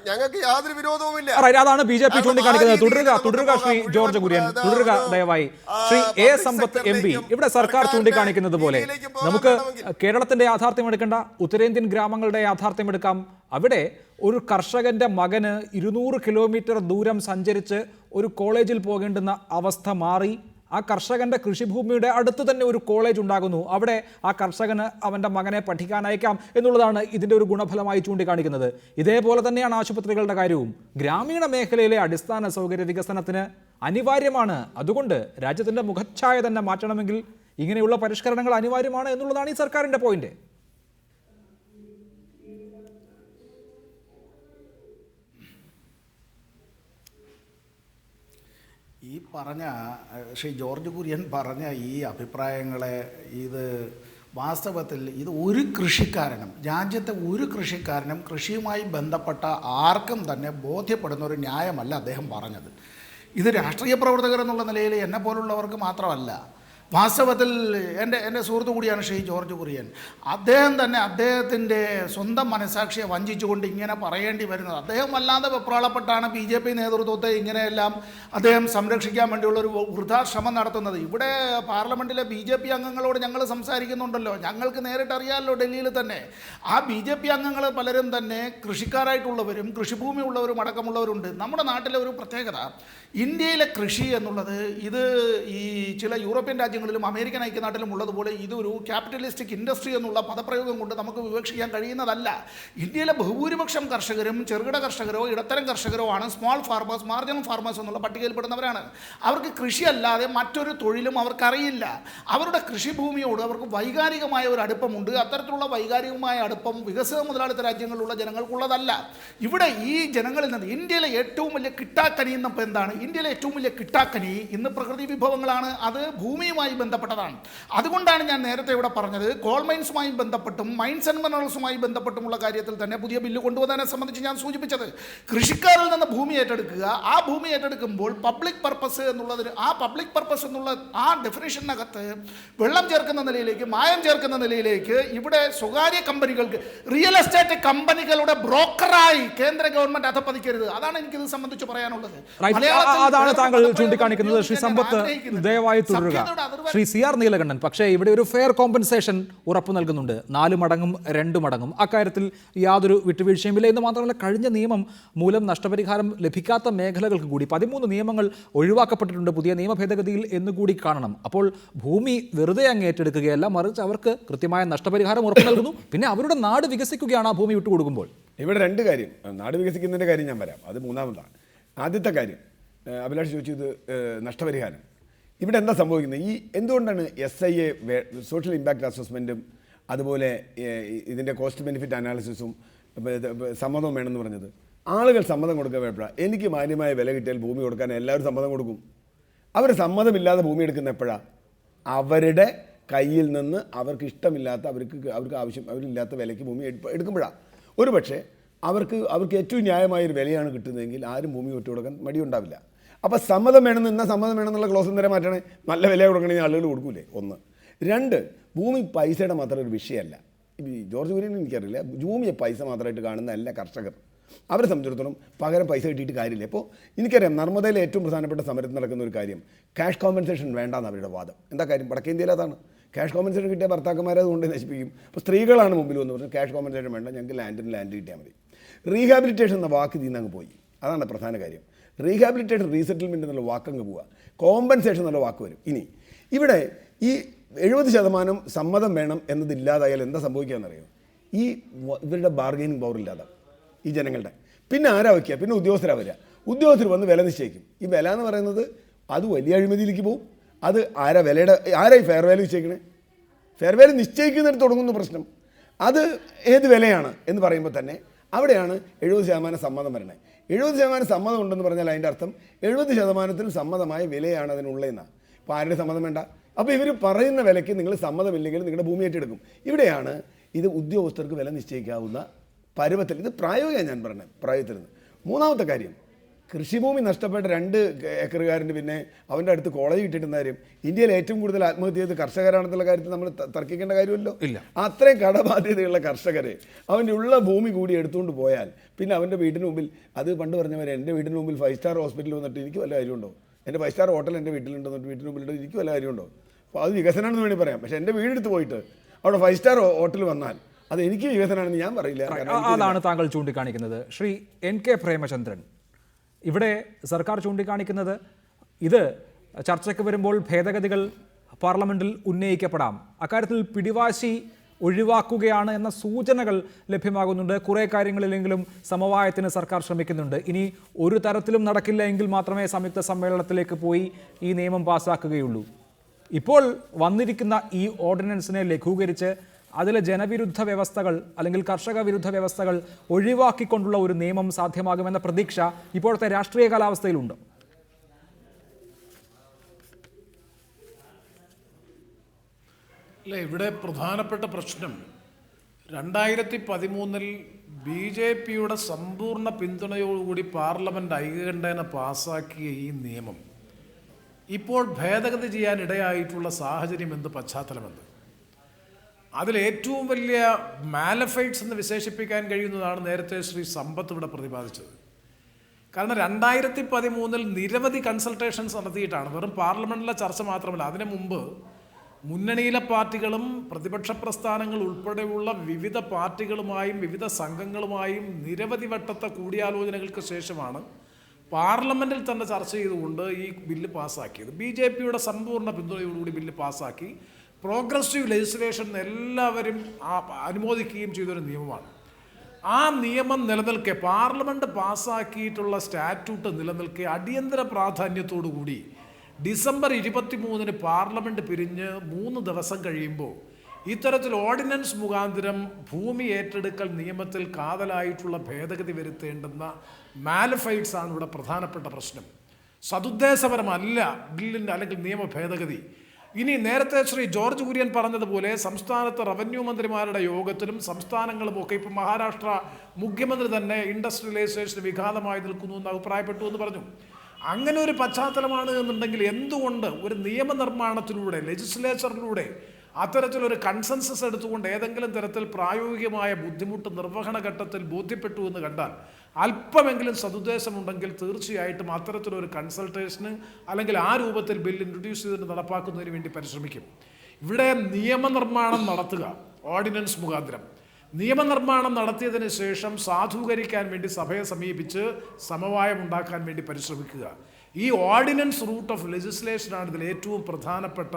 ഞങ്ങൾക്ക് യാതൊരു വിരോധവുമില്ല. അതാണ് ബി.ജെ.പി. ചൂണ്ടിക്കാണിക്കുന്നത്. തുടരുക ശ്രീ ജോർജ് കുര്യൻ, തുടരുക ദയവായി. Shri A. Sampath M P, ഇവിടെ സർക്കാർ ചൂണ്ടിക്കാണിക്കുന്നത് പോലെ നമുക്ക് കേരളത്തിന്റെ യാഥാർത്ഥ്യം എടുക്കേണ്ട, ഉത്തരേന്ത്യൻ ഗ്രാമങ്ങളുടെ യാഥാർത്ഥ്യം എടുക്കാം. അവിടെ ഒരു കർഷകന്റെ മകന് 200 കിലോമീറ്റർ ദൂരം സഞ്ചരിച്ച് ഒരു കോളേജിൽ പോകേണ്ടുന്ന അവസ്ഥ മാറി. ആ കർഷകന്റെ കൃഷിഭൂമിയുടെ അടുത്ത് തന്നെ ഒരു കോളേജ് ഉണ്ടാകുന്നു. അവിടെ ആ കർഷകന് അവൻ്റെ മകനെ പഠിക്കാൻ അയക്കാം എന്നുള്ളതാണ് ഇതിൻ്റെ ഒരു ഗുണഫലമായി ചൂണ്ടിക്കാണിക്കുന്നത്. ഇതേപോലെ തന്നെയാണ് ആശുപത്രികളുടെ കാര്യവും. ഗ്രാമീണ മേഖലയിലെ അടിസ്ഥാന സൗകര്യ വികസനത്തിന് അനിവാര്യമാണ്. അതുകൊണ്ട് രാജ്യത്തിൻ്റെ മുഖച്ഛായ തന്നെ മാറ്റണമെങ്കിൽ ഇങ്ങനെയുള്ള പരിഷ്കരണങ്ങൾ അനിവാര്യമാണ് എന്നുള്ളതാണ് ഈ സർക്കാരിൻ്റെ പോയിന്റ്. ഈ പറഞ്ഞ ശ്രീ ജോർജ് കുര്യൻ പറഞ്ഞ ഈ അഭിപ്രായങ്ങളെ ഇത് വാസ്തവത്തിൽ ഇത് ഒരു കൃഷിക്കാരനും, രാജ്യത്തെ ഒരു കൃഷിക്കാരനും കൃഷിയുമായി ബന്ധപ്പെട്ട ആർക്കും തന്നെ ബോധ്യപ്പെടുന്ന ഒരു ന്യായമല്ല അദ്ദേഹം പറഞ്ഞത്. ഇത് രാഷ്ട്രീയ പ്രവർത്തകർ എന്നുള്ള നിലയിൽ എന്നെ പോലുള്ളവർക്ക് മാത്രമല്ല, വാസ്തവത്തിൽ എൻ്റെ സുഹൃത്തു കൂടിയാണ് ശ്രീ ജോർജ് കുര്യൻ. അദ്ദേഹം തന്നെ അദ്ദേഹത്തിൻ്റെ സ്വന്തം മനസാക്ഷിയെ വഞ്ചിച്ചുകൊണ്ട് ഇങ്ങനെ പറയേണ്ടി വരുന്നത്. അദ്ദേഹം വല്ലാതെ വെപ്രാളപ്പെട്ടാണ് ബി.ജെ.പി. നേതൃത്വത്തെ ഇങ്ങനെയെല്ലാം അദ്ദേഹം സംരക്ഷിക്കാൻ വേണ്ടിയുള്ളൊരു വൃഥാശ്രമം നടത്തുന്നത്. ഇവിടെ പാർലമെൻറ്റിലെ ബി.ജെ.പി. അംഗങ്ങളോട് ഞങ്ങൾ സംസാരിക്കുന്നുണ്ടല്ലോ, ഞങ്ങൾക്ക് നേരിട്ടറിയാമല്ലോ ഡൽഹിയിൽ തന്നെ. ആ ബി.ജെ.പി. അംഗങ്ങൾ പലരും തന്നെ കൃഷിക്കാരായിട്ടുള്ളവരും കൃഷിഭൂമി ഉള്ളവരും അടക്കമുള്ളവരുണ്ട്. നമ്മുടെ നാട്ടിലെ ഒരു പ്രത്യേകത, ഇന്ത്യയിലെ കൃഷി എന്നുള്ളത് ഇത് ഈ ചില യൂറോപ്യൻ രാജ്യങ്ങളിലും അമേരിക്കൻ ഐക്യനാട്ടിലും ഉള്ളതുപോലെ ഇതൊരു ക്യാപിറ്റലിസ്റ്റിക് ഇൻഡസ്ട്രി എന്നുള്ള പദപ്രയോഗം കൊണ്ട് നമുക്ക് വിവക്ഷിക്കാൻ കഴിയുന്നതല്ല. ഇന്ത്യയിലെ ബഹുഭൂരിപക്ഷം കർഷകരും ചെറുകിട കർഷകരോ ഇടത്തരം കർഷകരോ ആണ്. സ്മോൾ ഫാർമേഴ്സ്, മാർജിനൽ ഫാർമേഴ്സ് എന്നുള്ള പട്ടികയിൽപ്പെടുന്നവരാണ്. അവർക്ക് കൃഷിയല്ലാതെ മറ്റൊരു തൊഴിലും അവർക്കറിയില്ല. അവരുടെ കൃഷിഭൂമിയോട് അവർക്ക് വൈകാരികമായ ഒരു അടുപ്പമുണ്ട്. അത്തരത്തിലുള്ള വൈകാരികമായ അടുപ്പം വികസിത മുതലാളിത്ത രാജ്യങ്ങളിലുള്ള ജനങ്ങൾക്കുള്ളതല്ല. ഇവിടെ ഈ ജനങ്ങളിൽ നിന്ന് ഇന്ത്യയിലെ ഏറ്റവും വലിയ കിട്ടാക്കനി എന്നപ്പോൾ എന്താണ്? ഇന്ത്യയിലെ ഏറ്റവും വലിയ കിട്ടാക്കനി ഇന്ന് പ്രകൃതി വിഭവങ്ങളാണ്. അത് ഭൂമിയുമായി ബന്ധപ്പെട്ടതാണ്. അതുകൊണ്ടാണ് ഞാൻ നേരത്തെ ഇവിടെ പറഞ്ഞത്, കോൾ മൈൻസുമായി ബന്ധപ്പെട്ടും മൈൻസ് ആൻഡ് മിനറൽസുമായി ബന്ധപ്പെട്ടുമുള്ള കാര്യത്തിൽ തന്നെ പുതിയ ബില്ല് കൊണ്ടുവന്നതിനെ സംബന്ധിച്ച് ഞാൻ സൂചിപ്പിച്ചത്, കൃഷിക്കാരിൽ നിന്ന് ഭൂമി ഏറ്റെടുക്കുക. ആ ഭൂമി ഏറ്റെടുക്കുമ്പോൾ പബ്ലിക് പർപ്പസ് എന്നുള്ളതിന്, ആ പബ്ലിക് പർപ്പസ് എന്നുള്ള ആ ഡെഫിനേഷനകത്ത് വെള്ളം ചേർക്കുന്ന നിലയിലേക്ക്, മായം ചേർക്കുന്ന നിലയിലേക്ക് ഇവിടെ സ്വകാര്യ കമ്പനികൾക്ക്, റിയൽ എസ്റ്റേറ്റ് കമ്പനികളുടെ ബ്രോക്കറായി കേന്ദ്ര ഗവൺമെന്റ് അധപ്പതിക്കരുത്. അതാണ് എനിക്കിത് സംബന്ധിച്ച് പറയാനുള്ളത്. അതാണ് താങ്കൾ ചൂണ്ടിക്കാണിക്കുന്നത്. ശ്രീ സമ്പത്ത് ദയവായി തുടരുക. ശ്രീ CR നീലകണ്ഠൻ, പക്ഷേ ഇവിടെ ഒരു ഫെയർ കോമ്പൻസേഷൻ ഉറപ്പു നൽകുന്നുണ്ട്. 4 മടങ്ങും 2 മടങ്ങും അക്കാര്യത്തിൽ യാതൊരു വിട്ടുവീഴ്ചയുമില്ല എന്ന് മാത്രമല്ല, കഴിഞ്ഞ നിയമം മൂലം നഷ്ടപരിഹാരം ലഭിക്കാത്ത മേഖലകൾക്ക് കൂടി 13 നിയമങ്ങൾ ഒഴിവാക്കപ്പെട്ടിട്ടുണ്ട് പുതിയ നിയമ ഭേദഗതിയിൽ എന്നുകൂടി കാണണം. അപ്പോൾ ഭൂമി വെറുതെ അങ്ങ് ഏറ്റെടുക്കുകയല്ല, മറിച്ച് അവർക്ക് കൃത്യമായ നഷ്ടപരിഹാരം ഉറപ്പു നൽകുന്നു. പിന്നെ അവരുടെ നാട് വികസിക്കുകയാണ് ആ ഭൂമി വിട്ടുകൊടുക്കുമ്പോൾ. ഇവിടെ 2 കാര്യം, നാട് വികസിക്കുന്നതിൻ്റെ കാര്യം ഞാൻ പറയാം, അത് മൂന്നാമതാണ്. ആദ്യത്തെ കാര്യം അഭിലാഷ് ചോദിച്ചത് നഷ്ടപരിഹാരം. ഇവിടെ എന്താ സംഭവിക്കുന്നത്? ഈ എന്തുകൊണ്ടാണ് SIA സോഷ്യൽ ഇമ്പാക്റ്റ് അസസ്മെൻറ്റും അതുപോലെ ഇതിൻ്റെ കോസ്റ്റ് ബെനിഫിറ്റ് അനാലിസിസും സമ്മതവും വേണമെന്ന് പറഞ്ഞത്? ആളുകൾ സമ്മതം കൊടുക്കാൻ എപ്പോഴാണ്? എനിക്ക് മാന്യമായ വില കിട്ടിയാൽ ഭൂമി കൊടുക്കാൻ എല്ലാവരും സമ്മതം കൊടുക്കും. അവർ സമ്മതമില്ലാതെ ഭൂമി എടുക്കുന്ന എപ്പോഴാണ്? അവരുടെ കയ്യിൽ നിന്ന് അവർക്ക് ഇഷ്ടമില്ലാത്ത, അവർക്ക് ആവശ്യം, അവരില്ലാത്ത വിലയ്ക്ക് ഭൂമി എടുക്കുമ്പോഴാണ്. ഒരു പക്ഷേ അവർക്ക് ഏറ്റവും ന്യായമായൊരു വിലയാണ് കിട്ടുന്നതെങ്കിൽ ആരും ഭൂമി വിട്ടുകൊടുക്കാൻ മടിയുണ്ടാവില്ല. അപ്പോൾ സമ്മതം വേണമെന്ന്, എന്നാൽ സമ്മതം വേണമെന്നുള്ള ക്ലോസ് നേരെ മാറ്റണേ, നല്ല വില കൊടുക്കണമെങ്കിൽ ആളുകൾ കൊടുക്കൂലേ? ഒന്ന്. രണ്ട്, ഭൂമി പൈസയുടെ മാത്രം ഒരു വിഷയമല്ല. ഈ ജോർജ് കുര്യൻ എനിക്കറിയില്ല, ഭൂമിയെ പൈസ മാത്രമായിട്ട് കാണുന്ന എല്ലാ കർഷകർ, അവരെ സംബന്ധിച്ചിടത്തോളം പകരം പൈസ കിട്ടിയിട്ട് കാര്യമില്ല. ഇപ്പോൾ എനിക്കറിയാം നർമ്മദയിലെ ഏറ്റവും പ്രധാനപ്പെട്ട സമരത്തിൽ നടക്കുന്ന ഒരു കാര്യം ക്യാഷ് കോമ്പൻസേഷൻ വേണ്ടാന്ന് അവരുടെ വാദം. എന്താ കാര്യം? വടക്കേ ഇന്ത്യയിൽ അതാണ്. ക്യാഷ് കോമ്പൻസേഷൻ കിട്ടിയ ഭർത്താക്കന്മാരെ അതുകൊണ്ട് നശിപ്പിക്കും. അപ്പോൾ സ്ത്രീകളാണ് മുമ്പിൽ വന്ന് പറഞ്ഞാൽ ക്യാഷ് കോമ്പൻസേഷൻ വേണ്ട, ഞങ്ങൾക്ക് ലാൻഡ് കിട്ടിയാൽ മതി. റീഹാബിലിറ്റേഷൻ എന്ന വാക്ക് ഇതിൽ നിന്ന് അങ്ങ് പോയി. അതാണ് പ്രധാന കാര്യം. റീഹാബിലിറ്റേഷൻ, റീസെറ്റിൽമെൻറ്റ് എന്നുള്ള വാക്കങ്ങ് പോവുക, കോമ്പൻസേഷൻ എന്നുള്ള വാക്ക് വരും. ഇനി ഇവിടെ ഈ 70% സമ്മതം വേണം എന്നതില്ലാതായാൽ എന്താ സംഭവിക്കുകയെന്നറിയോ? ഇവരുടെ ബാർഗെയിനിങ് പവർ ഇല്ലാതാവും ഈ ജനങ്ങളുടെ. പിന്നെ ആരാ വയ്ക്കുക? പിന്നെ ഉദ്യോഗസ്ഥരാ വരിക. ഉദ്യോഗസ്ഥർ വന്ന് വില നിശ്ചയിക്കും. ഈ വില എന്ന് പറയുന്നത് അത് വലിയ അഴിമതിയിലേക്ക് പോകും. അത് ആരായി ഫെയർ വാല്യൂ നിശ്ചയിക്കണേ? ഫെയർ വാല്യൂ നിശ്ചയിക്കുന്നിടത്ത് തുടങ്ങുന്ന പ്രശ്നം. അത് ഏത് വിലയാണ് എന്ന് പറയുമ്പോൾ തന്നെ അവിടെയാണ് 70% സമ്മതം വരണേ. 70% സമ്മതം ഉണ്ടെന്ന് പറഞ്ഞാൽ അതിൻ്റെ അർത്ഥം 70% സമ്മതമായ വിലയാണ് അതിനുള്ളതെന്നാണ്. ഇപ്പോൾ ആരുടെ സമ്മതം വേണ്ട? അപ്പോൾ ഇവർ പറയുന്ന വിലയ്ക്ക് നിങ്ങൾ സമ്മതമില്ലെങ്കിൽ നിങ്ങളുടെ ഭൂമി ഏറ്റെടുക്കും. ഇവിടെയാണ് ഇത് ഉദ്യോഗസ്ഥർക്ക് വില നിശ്ചയിക്കാവുന്ന പരുവത്തിൽ. ഇത് പ്രായോഗികമാണ് ഞാൻ പറഞ്ഞത്, പ്രായത്തിൽ നിന്ന്. മൂന്നാമത്തെ കാര്യം, കൃഷിഭൂമി നഷ്ടപ്പെട്ട 2 ഏക്കറുകാരന് പിന്നെ അവൻ്റെ അടുത്ത് കോളേജ് കിട്ടിയിട്ടുന്ന കാര്യം. ഇന്ത്യയിൽ ഏറ്റവും കൂടുതൽ ആത്മഹത്യ ചെയ്ത് കർഷകരാണെന്നുള്ള കാര്യത്തിൽ നമ്മൾ തർക്കിക്കേണ്ട കാര്യമല്ലോ. അത്രയും കടബാധ്യതയുള്ള കർഷകരെ അവൻ്റെ ഉള്ള ഭൂമി കൂടി എടുത്തുകൊണ്ട് പോയാൽ പിന്നെ അവൻ്റെ വീടിന് മുമ്പിൽ, അത് പണ്ട് പറഞ്ഞവരെ, എൻ്റെ വീടിന് മുമ്പിൽ 5 സ്റ്റാർ ഹോസ്പിറ്റൽ വന്നിട്ട് എനിക്ക് വല്ല കാര്യമുണ്ടോ? എൻ്റെ 5 സ്റ്റാർ ഹോട്ടൽ എൻ്റെ വീട്ടിലുണ്ടെന്നിട്ട് വീട്ടിന് മുമ്പിൽ എനിക്ക് വല്ല കാര്യമുണ്ടോ? അപ്പോൾ അത് വികസനമാണെന്ന് വേണ്ടി പറയാം. പക്ഷേ എൻ്റെ വീടെടുത്ത് പോയിട്ട് അവിടെ 5 സ്റ്റാർ ഹോട്ടൽ വന്നാൽ അത് എനിക്ക് വികസനമാണെന്ന് ഞാൻ പറയില്ല. അതാണ് താങ്കൾ ചൂണ്ടിക്കാണിക്കുന്നത്. ശ്രീ NK പ്രേമചന്ദ്രൻ, ഇവിടെ സർക്കാർ ചൂണ്ടിക്കാണിക്കുന്നത് ഇത് ചർച്ചയ്ക്ക് വരുമ്പോൾ ഭേദഗതികൾ പാർലമെന്റിൽ ഉന്നയിക്കപ്പെടാം, അക്കാര്യത്തിൽ പിടിവാശി ഒഴിവാക്കുകയാണ് എന്ന സൂചനകൾ ലഭ്യമാകുന്നുണ്ട്. കുറേ കാര്യങ്ങളിലെങ്കിലും സമവായത്തിന് സർക്കാർ ശ്രമിക്കുന്നുണ്ട്. ഇനി ഒരു തരത്തിലും നടക്കില്ല എങ്കിൽ മാത്രമേ സംയുക്ത സമ്മേളനത്തിലേക്ക് പോയി ഈ നിയമം പാസ്സാക്കുകയുള്ളൂ. ഇപ്പോൾ വന്നിരിക്കുന്ന ഈ ഓർഡിനൻസിനെ ലഘൂകരിച്ച് അതിലെ ജനവിരുദ്ധ വ്യവസ്ഥകൾ അല്ലെങ്കിൽ കർഷക വിരുദ്ധ വ്യവസ്ഥകൾ ഒഴിവാക്കിക്കൊണ്ടുള്ള ഒരു നിയമം സാധ്യമാകുമെന്ന പ്രതീക്ഷ ഇപ്പോഴത്തെ രാഷ്ട്രീയ കാലാവസ്ഥയിലുണ്ട്. അല്ല, ഇവിടെ പ്രധാനപ്പെട്ട പ്രശ്നം 2013 BJPയുടെ സമ്പൂർണ്ണ പിന്തുണയോടുകൂടി പാർലമെൻറ്റ് ഐകകണ്ഠേന പാസ്സാക്കിയ ഈ നിയമം ഇപ്പോൾ ഭേദഗതി ചെയ്യാൻ ഇടയായിട്ടുള്ള സാഹചര്യം എന്ത്, പശ്ചാത്തലമെന്ത്? അതിലേറ്റവും വലിയ മാലഫൈറ്റ്സ് എന്ന് വിശേഷിപ്പിക്കാൻ കഴിയുന്നതാണ് നേരത്തെ ശ്രീ സമ്പത്ത് ഇവിടെ പ്രതിപാദിച്ചത്. കാരണം 2013 നിരവധി കൺസൾട്ടേഷൻസ് നടത്തിയിട്ടാണ്, വെറും പാർലമെൻറ്റിലെ ചർച്ച മാത്രമല്ല, അതിനു മുമ്പ് മുന്നണിയിലെ പാർട്ടികളും പ്രതിപക്ഷ പ്രസ്ഥാനങ്ങൾ ഉൾപ്പെടെയുള്ള വിവിധ പാർട്ടികളുമായും വിവിധ സംഘങ്ങളുമായും നിരവധി വട്ടത്തെ കൂടിയാലോചനകൾക്ക് ശേഷമാണ് പാർലമെൻറ്റിൽ തന്നെ ചർച്ച ചെയ്തുകൊണ്ട് ഈ ബില്ല് പാസ്സാക്കിയത്. BJPയുടെ സമ്പൂർണ്ണ പിന്തുണയോടുകൂടി ബില്ല് പാസ്സാക്കി പ്രോഗ്രസീവ് ലെജിസ്ലേഷൻ എല്ലാവരും അനുമോദിക്കുകയും ചെയ്തൊരു നിയമമാണ്. ആ നിയമം നിലനിൽക്കെ, പാർലമെൻറ്റ് പാസ്സാക്കിയിട്ടുള്ള സ്റ്റാറ്റ്യൂട്ട് നിലനിൽക്കെ, അടിയന്തര പ്രാധാന്യത്തോടു കൂടി ഡിസംബർ 23 പാർലമെൻറ്റ് പിരിഞ്ഞ് 3 ദിവസം കഴിയുമ്പോൾ ഇത്തരത്തിൽ ഓർഡിനൻസ് മുഖാന്തരം ഭൂമി ഏറ്റെടുക്കൽ നിയമത്തിൽ കാതലായിട്ടുള്ള ഭേദഗതി വരുത്തേണ്ടുന്ന മാലിഫൈഡ്സ് ആണ് ഇവിടെ പ്രധാനപ്പെട്ട പ്രശ്നം. സതുദ്ദേശപരമല്ല ബില്ലിൻ്റെ അല്ലെങ്കിൽ നിയമ ഭേദഗതി. ഇനി നേരത്തെ ശ്രീ ജോർജ് കുര്യൻ പറഞ്ഞതുപോലെ സംസ്ഥാനത്തെ റവന്യൂ മന്ത്രിമാരുടെ യോഗത്തിലും സംസ്ഥാനങ്ങളുമൊക്കെ ഇപ്പോൾ മഹാരാഷ്ട്ര മുഖ്യമന്ത്രി തന്നെ ഇൻഡസ്ട്രിയലൈസേഷന് വിഘാതമായി നിൽക്കുന്നു എന്ന് അഭിപ്രായപ്പെട്ടു എന്ന് പറഞ്ഞു. അങ്ങനെ ഒരു പശ്ചാത്തലമാണ് എന്നുണ്ടെങ്കിൽ എന്തുകൊണ്ട് ഒരു നിയമനിർമ്മാണത്തിലൂടെ, ലെജിസ്ലേച്ചറിലൂടെ അത്തരത്തിലൊരു കൺസെൻസസ് എടുത്തുകൊണ്ട് ഏതെങ്കിലും തരത്തിൽ പ്രായോഗികമായ ബുദ്ധിമുട്ട് നിർവഹണ ഘട്ടത്തിൽ ബോധ്യപ്പെട്ടു എന്ന് കണ്ടാൽ, അല്പമെങ്കിലും സതുദ്ദേശമുണ്ടെങ്കിൽ തീർച്ചയായിട്ടും അത്തരത്തിലൊരു കൺസൾട്ടേഷന് അല്ലെങ്കിൽ ആ രൂപത്തിൽ ബിൽ ഇൻട്രൊഡ്യൂസ് ചെയ്തിട്ട് നടപ്പാക്കുന്നതിന് വേണ്ടി പരിശ്രമിക്കും. ഇവിടെ നിയമനിർമ്മാണം നടത്തുക, ഓർഡിനൻസ് മുഖാന്തരം നിയമനിർമ്മാണം നടത്തിയതിന് ശേഷം സാധൂകരിക്കാൻ വേണ്ടി സഭയെ സമീപിച്ച് സമവായം ഉണ്ടാക്കാൻ വേണ്ടി പരിശ്രമിക്കുക. ഈ ഓർഡിനൻസ് റൂട്ട് ഓഫ് ലെജിസ്ലേഷനാണ് ഇതിൽ ഏറ്റവും പ്രധാനപ്പെട്ട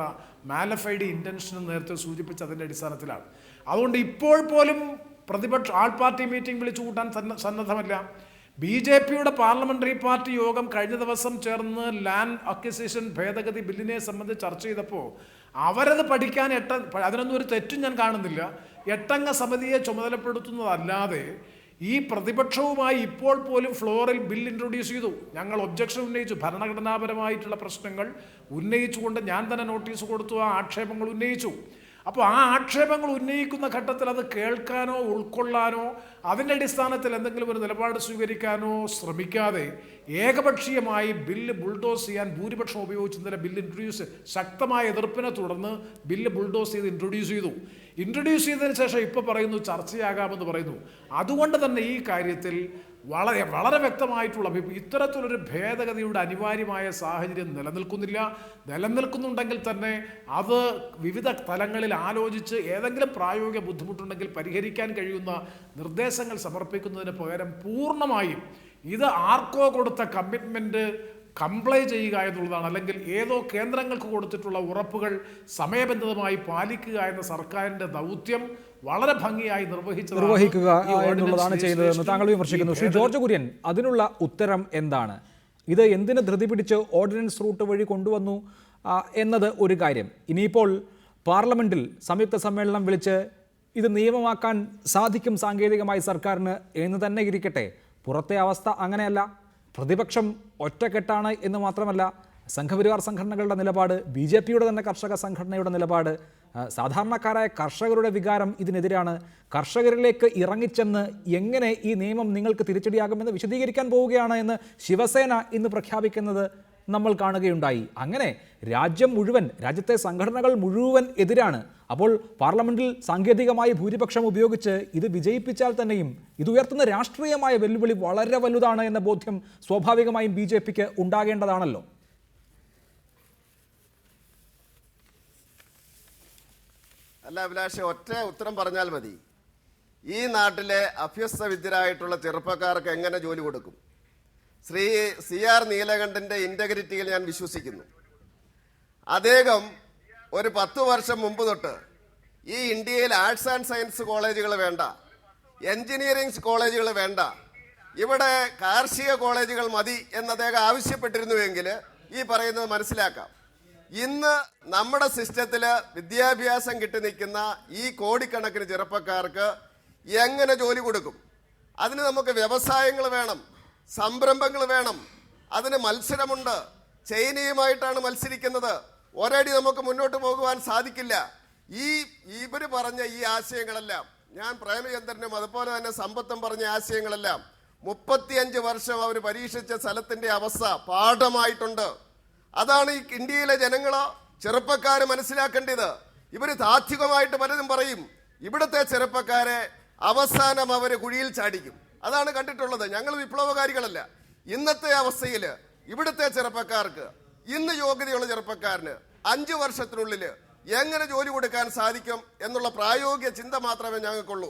മാലഫൈഡ് ഇൻറ്റൻഷൻ നേരത്തെ സൂചിപ്പിച്ച അതിൻ്റെ അടിസ്ഥാനത്തിലാണ്. അതുകൊണ്ട് ഇപ്പോൾ പോലും പ്രതിപക്ഷ ആൾ പാർട്ടി മീറ്റിംഗ് വിളിച്ചു കൂട്ടാൻ സന്നദ്ധമല്ല. BJPയുടെ പാർലമെൻ്ററി പാർട്ടി യോഗം കഴിഞ്ഞ ദിവസം ചേർന്ന് ലാൻഡ് അക്വിസിഷൻ ഭേദഗതി ബില്ലിനെ സംബന്ധിച്ച് ചർച്ച ചെയ്തപ്പോൾ അവരത് പഠിക്കാൻ അതിനൊന്നും ഒരു തെറ്റും ഞാൻ കാണുന്നില്ല. 8 അംഗ സമിതിയെ ചുമതലപ്പെടുത്തുന്നതല്ലാതെ ഈ പ്രതിപക്ഷവുമായി ഇപ്പോൾ പോലും ഫ്ലോറിൽ ബിൽ ഇൻട്രൊഡ്യൂസ് ചെയ്തു. ഞങ്ങൾ ഒബ്ജക്ഷൻ ഉന്നയിച്ചു, ഭരണഘടനാപരമായിട്ടുള്ള പ്രശ്നങ്ങൾ ഉന്നയിച്ചുകൊണ്ട് ഞാൻ തന്നെ നോട്ടീസ് കൊടുത്തു, ആ ആക്ഷേപങ്ങൾ ഉന്നയിച്ചു. അപ്പോൾ ആ ആക്ഷേപങ്ങൾ ഉന്നയിക്കുന്ന ഘട്ടത്തിൽ അത് കേൾക്കാനോ ഉൾക്കൊള്ളാനോ അതിൻ്റെ അടിസ്ഥാനത്തിൽ എന്തെങ്കിലും ഒരു നിലപാട് സ്വീകരിക്കാനോ ശ്രമിക്കാതെ ഏകപക്ഷീയമായി ബില്ല് ബുൾഡോസ് ചെയ്യാൻ ഭൂരിപക്ഷം ഉപയോഗിച്ച് ഇന്നലെ ബില്ല് ഇൻട്രൊഡ്യൂസ്, ശക്തമായ എതിർപ്പിനെ തുടർന്ന് ബില്ല് ബുൾഡോസ് ചെയ്ത് ഇൻട്രൊഡ്യൂസ് ചെയ്തതിന് ശേഷം ഇപ്പോൾ പറയുന്നു ചർച്ചയാകാമെന്ന് പറയുന്നു. അതുകൊണ്ട് തന്നെ ഈ കാര്യത്തിൽ വളരെ വളരെ വ്യക്തമായിട്ടുള്ള ഇത്തരത്തിലൊരു ഭേദഗതിയുടെ അനിവാര്യമായ സാഹചര്യം നിലനിൽക്കുന്നുണ്ടെങ്കിൽ തന്നെ അത് വിവിധ തലങ്ങളിൽ ആലോചിച്ച് ഏതെങ്കിലും പ്രായോഗിക ബുദ്ധിമുട്ടുണ്ടെങ്കിൽ പരിഹരിക്കാൻ കഴിയുന്ന നിർദ്ദേശങ്ങൾ സമർപ്പിക്കുന്നതിന് പകരം പൂർണ്ണമായും ഇത് ആർക്കോ കൊടുത്ത കമ്മിറ്റ്മെൻറ്റ് കംപ്ലൈ ചെയ്യുക എന്നുള്ളതാണ്, അല്ലെങ്കിൽ ഏതോ കേന്ദ്രങ്ങൾക്ക് കൊടുത്തിട്ടുള്ള ഉറപ്പുകൾ സമയബന്ധിതമായി പാലിക്കുക എന്ന സർക്കാരിൻ്റെ ദൗത്യം വളരെ ഭംഗിയായി നിർവഹിക്കുക എന്നുള്ളതാണ് ചെയ്യുന്നതെന്ന് താങ്കൾ വിമർശിക്കുന്നു. ശ്രീ ജോർജ് കുര്യൻ, അതിനുള്ള ഉത്തരം എന്താണ്? ഇത് എന്തിന് ധൃതി പിടിച്ച് ഓർഡിനൻസ് റൂട്ട് വഴി കൊണ്ടുവന്നു എന്നത് ഒരു കാര്യം. ഇനിയിപ്പോൾ പാർലമെന്റിൽ സംയുക്ത സമ്മേളനം വിളിച്ച് ഇത് നിയമമാക്കാൻ സാധിക്കും സാങ്കേതികമായി സർക്കാരിന് എന്ന് തന്നെ ഇരിക്കട്ടെ, പുറത്തെ അവസ്ഥ അങ്ങനെയല്ല. പ്രതിപക്ഷം ഒറ്റക്കെട്ടാണ് എന്ന് മാത്രമല്ല, സംഘപരിവാർ സംഘടനകളുടെ നിലപാട്, BJPയുടെ തന്നെ കർഷക സംഘടനയുടെ നിലപാട്, സാധാരണക്കാരായ കർഷകരുടെ വികാരം ഇതിനെതിരാണ്. കർഷകരിലേക്ക് ഇറങ്ങിച്ചെന്ന് എങ്ങനെ ഈ നിയമം നിങ്ങൾക്ക് തിരിച്ചടിയാകുമെന്ന് വിശദീകരിക്കാൻ പോവുകയാണ് എന്ന് ശിവസേന ഇന്ന് പ്രഖ്യാപിക്കുന്നത് നമ്മൾ കാണുകയുണ്ടായി. അങ്ങനെ രാജ്യം മുഴുവൻ, രാജ്യത്തെ സംഘടനകൾ മുഴുവൻ എതിരാണ്. അപ്പോൾ പാർലമെന്റിൽ സാങ്കേതികമായി ഭൂരിപക്ഷം ഉപയോഗിച്ച് ഇത് വിജയിപ്പിച്ചാൽ തന്നെയും ഇത് ഉയർത്തുന്ന രാഷ്ട്രീയമായ വെല്ലുവിളി വളരെ വലുതാണ് എന്ന ബോധ്യം സ്വാഭാവികമായും BJPക്ക് ഉണ്ടാകേണ്ടതാണല്ലോ. അല്ല അഭിലാഷ്, ഒറ്റ ഉത്തരം പറഞ്ഞാൽ മതി. ഈ നാട്ടിലെ അഭ്യസ്ത വിദ്യരായിട്ടുള്ള ചെറുപ്പക്കാർക്ക് എങ്ങനെ ജോലി കൊടുക്കും? ശ്രീ CR നീലകണ്ഠൻ്റെ ഇൻറ്റഗ്രിറ്റിയിൽ ഞാൻ വിശ്വസിക്കുന്നു. അദ്ദേഹം ഒരു 10 വർഷം മുമ്പ് തൊട്ട് ഈ ഇന്ത്യയിൽ ആർട്സ് ആൻഡ് സയൻസ് കോളേജുകൾ വേണ്ട, എൻജിനീയറിംഗ് കോളേജുകൾ വേണ്ട, ഇവിടെ കാർഷിക കോളേജുകൾ മതി എന്ന് അദ്ദേഹം ആവശ്യപ്പെട്ടിരുന്നുവെങ്കിൽ ഈ പറയുന്നത് മനസ്സിലാക്കാം. ഇന്ന് നമ്മുടെ സിസ്റ്റത്തിൽ വിദ്യാഭ്യാസം കിട്ടി നിൽക്കുന്ന ഈ കോടിക്കണക്കിന് ചെറുപ്പക്കാർക്ക് എങ്ങനെ ജോലി കൊടുക്കും? അതിന് നമുക്ക് വ്യവസായങ്ങൾ വേണം, സംരംഭങ്ങൾ വേണം, അതിന് മത്സരമുണ്ട്. ചൈനയുമായിട്ടാണ് മത്സരിക്കുന്നത്. ഒരടി നമുക്ക് മുന്നോട്ട് പോകുവാൻ സാധിക്കില്ല. ഇവർ പറഞ്ഞ ഈ ആശയങ്ങളെല്ലാം, ഞാൻ പ്രേമചന്ദ്രനും അതുപോലെ തന്നെ സമ്പത്തും പറഞ്ഞ ആശയങ്ങളെല്ലാം 35 വർഷം അവർ പരീക്ഷിച്ച സ്ഥലത്തിൻ്റെ അവസ്ഥ പാഠമായിട്ടുണ്ട്. അതാണ് ഈ ഇന്ത്യയിലെ ജനങ്ങളോ ചെറുപ്പക്കാർ മനസ്സിലാക്കേണ്ടത്. ഇവർ താത്വികമായിട്ട് പലതും പറയും, ഇവിടുത്തെ ചെറുപ്പക്കാരെ അവസാനം അവർ കുഴിയിൽ ചാടിക്കും. അതാണ് കണ്ടിട്ടുള്ളത്. ഞങ്ങൾ വിപ്ലവകാരികളല്ല. ഇന്നത്തെ അവസ്ഥയിൽ ഇവിടുത്തെ ചെറുപ്പക്കാർക്ക്, ഇന്ന് യോഗ്യതയുള്ള ചെറുപ്പക്കാരന് 5 വർഷത്തിനുള്ളിൽ എങ്ങനെ ജോലി കൊടുക്കാൻ സാധിക്കും എന്നുള്ള പ്രായോഗിക ചിന്ത മാത്രമേ ഞങ്ങൾക്കുള്ളൂ.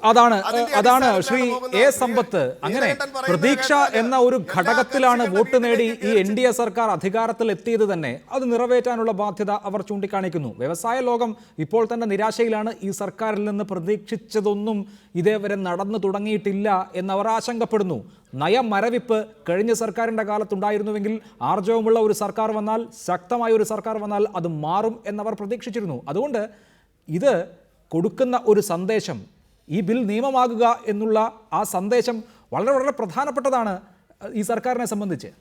അതാണ് ശ്രീ എ സമ്പത്ത്. അങ്ങനെ പ്രതീക്ഷ എന്ന ഒരു ഘടകത്തിലാണ് വോട്ട് നേടി ഈ NDA സർക്കാർ അധികാരത്തിൽ എത്തിയത് തന്നെ. അത് നിറവേറ്റാനുള്ള ബാധ്യത അവർ ചൂണ്ടിക്കാണിക്കുന്നു. വ്യവസായ ലോകം ഇപ്പോൾ തന്നെ നിരാശയിലാണ്. ഈ സർക്കാരിൽ നിന്ന് പ്രതീക്ഷിച്ചതൊന്നും ഇതേവരെ നടന്നു തുടങ്ങിയിട്ടില്ല എന്നവർ ആശങ്കപ്പെടുന്നു. നയമരവിപ്പ് കഴിഞ്ഞ സർക്കാരിൻ്റെ കാലത്തുണ്ടായിരുന്നുവെങ്കിൽ ആർജവമുള്ള ഒരു സർക്കാർ വന്നാൽ, ശക്തമായ ഒരു സർക്കാർ വന്നാൽ അത് മാറും എന്നവർ പ്രതീക്ഷിച്ചിരുന്നു. അതുകൊണ്ട് ഇത് കൊടുക്കുന്ന ഒരു സന്ദേശം, ഈ ബിൽ നിയമമാകുക എന്നുള്ള ആ സന്ദേശം വളരെ വളരെ പ്രധാനപ്പെട്ടതാണ് ഈ സർക്കാരിനെ സംബന്ധിച്ച്.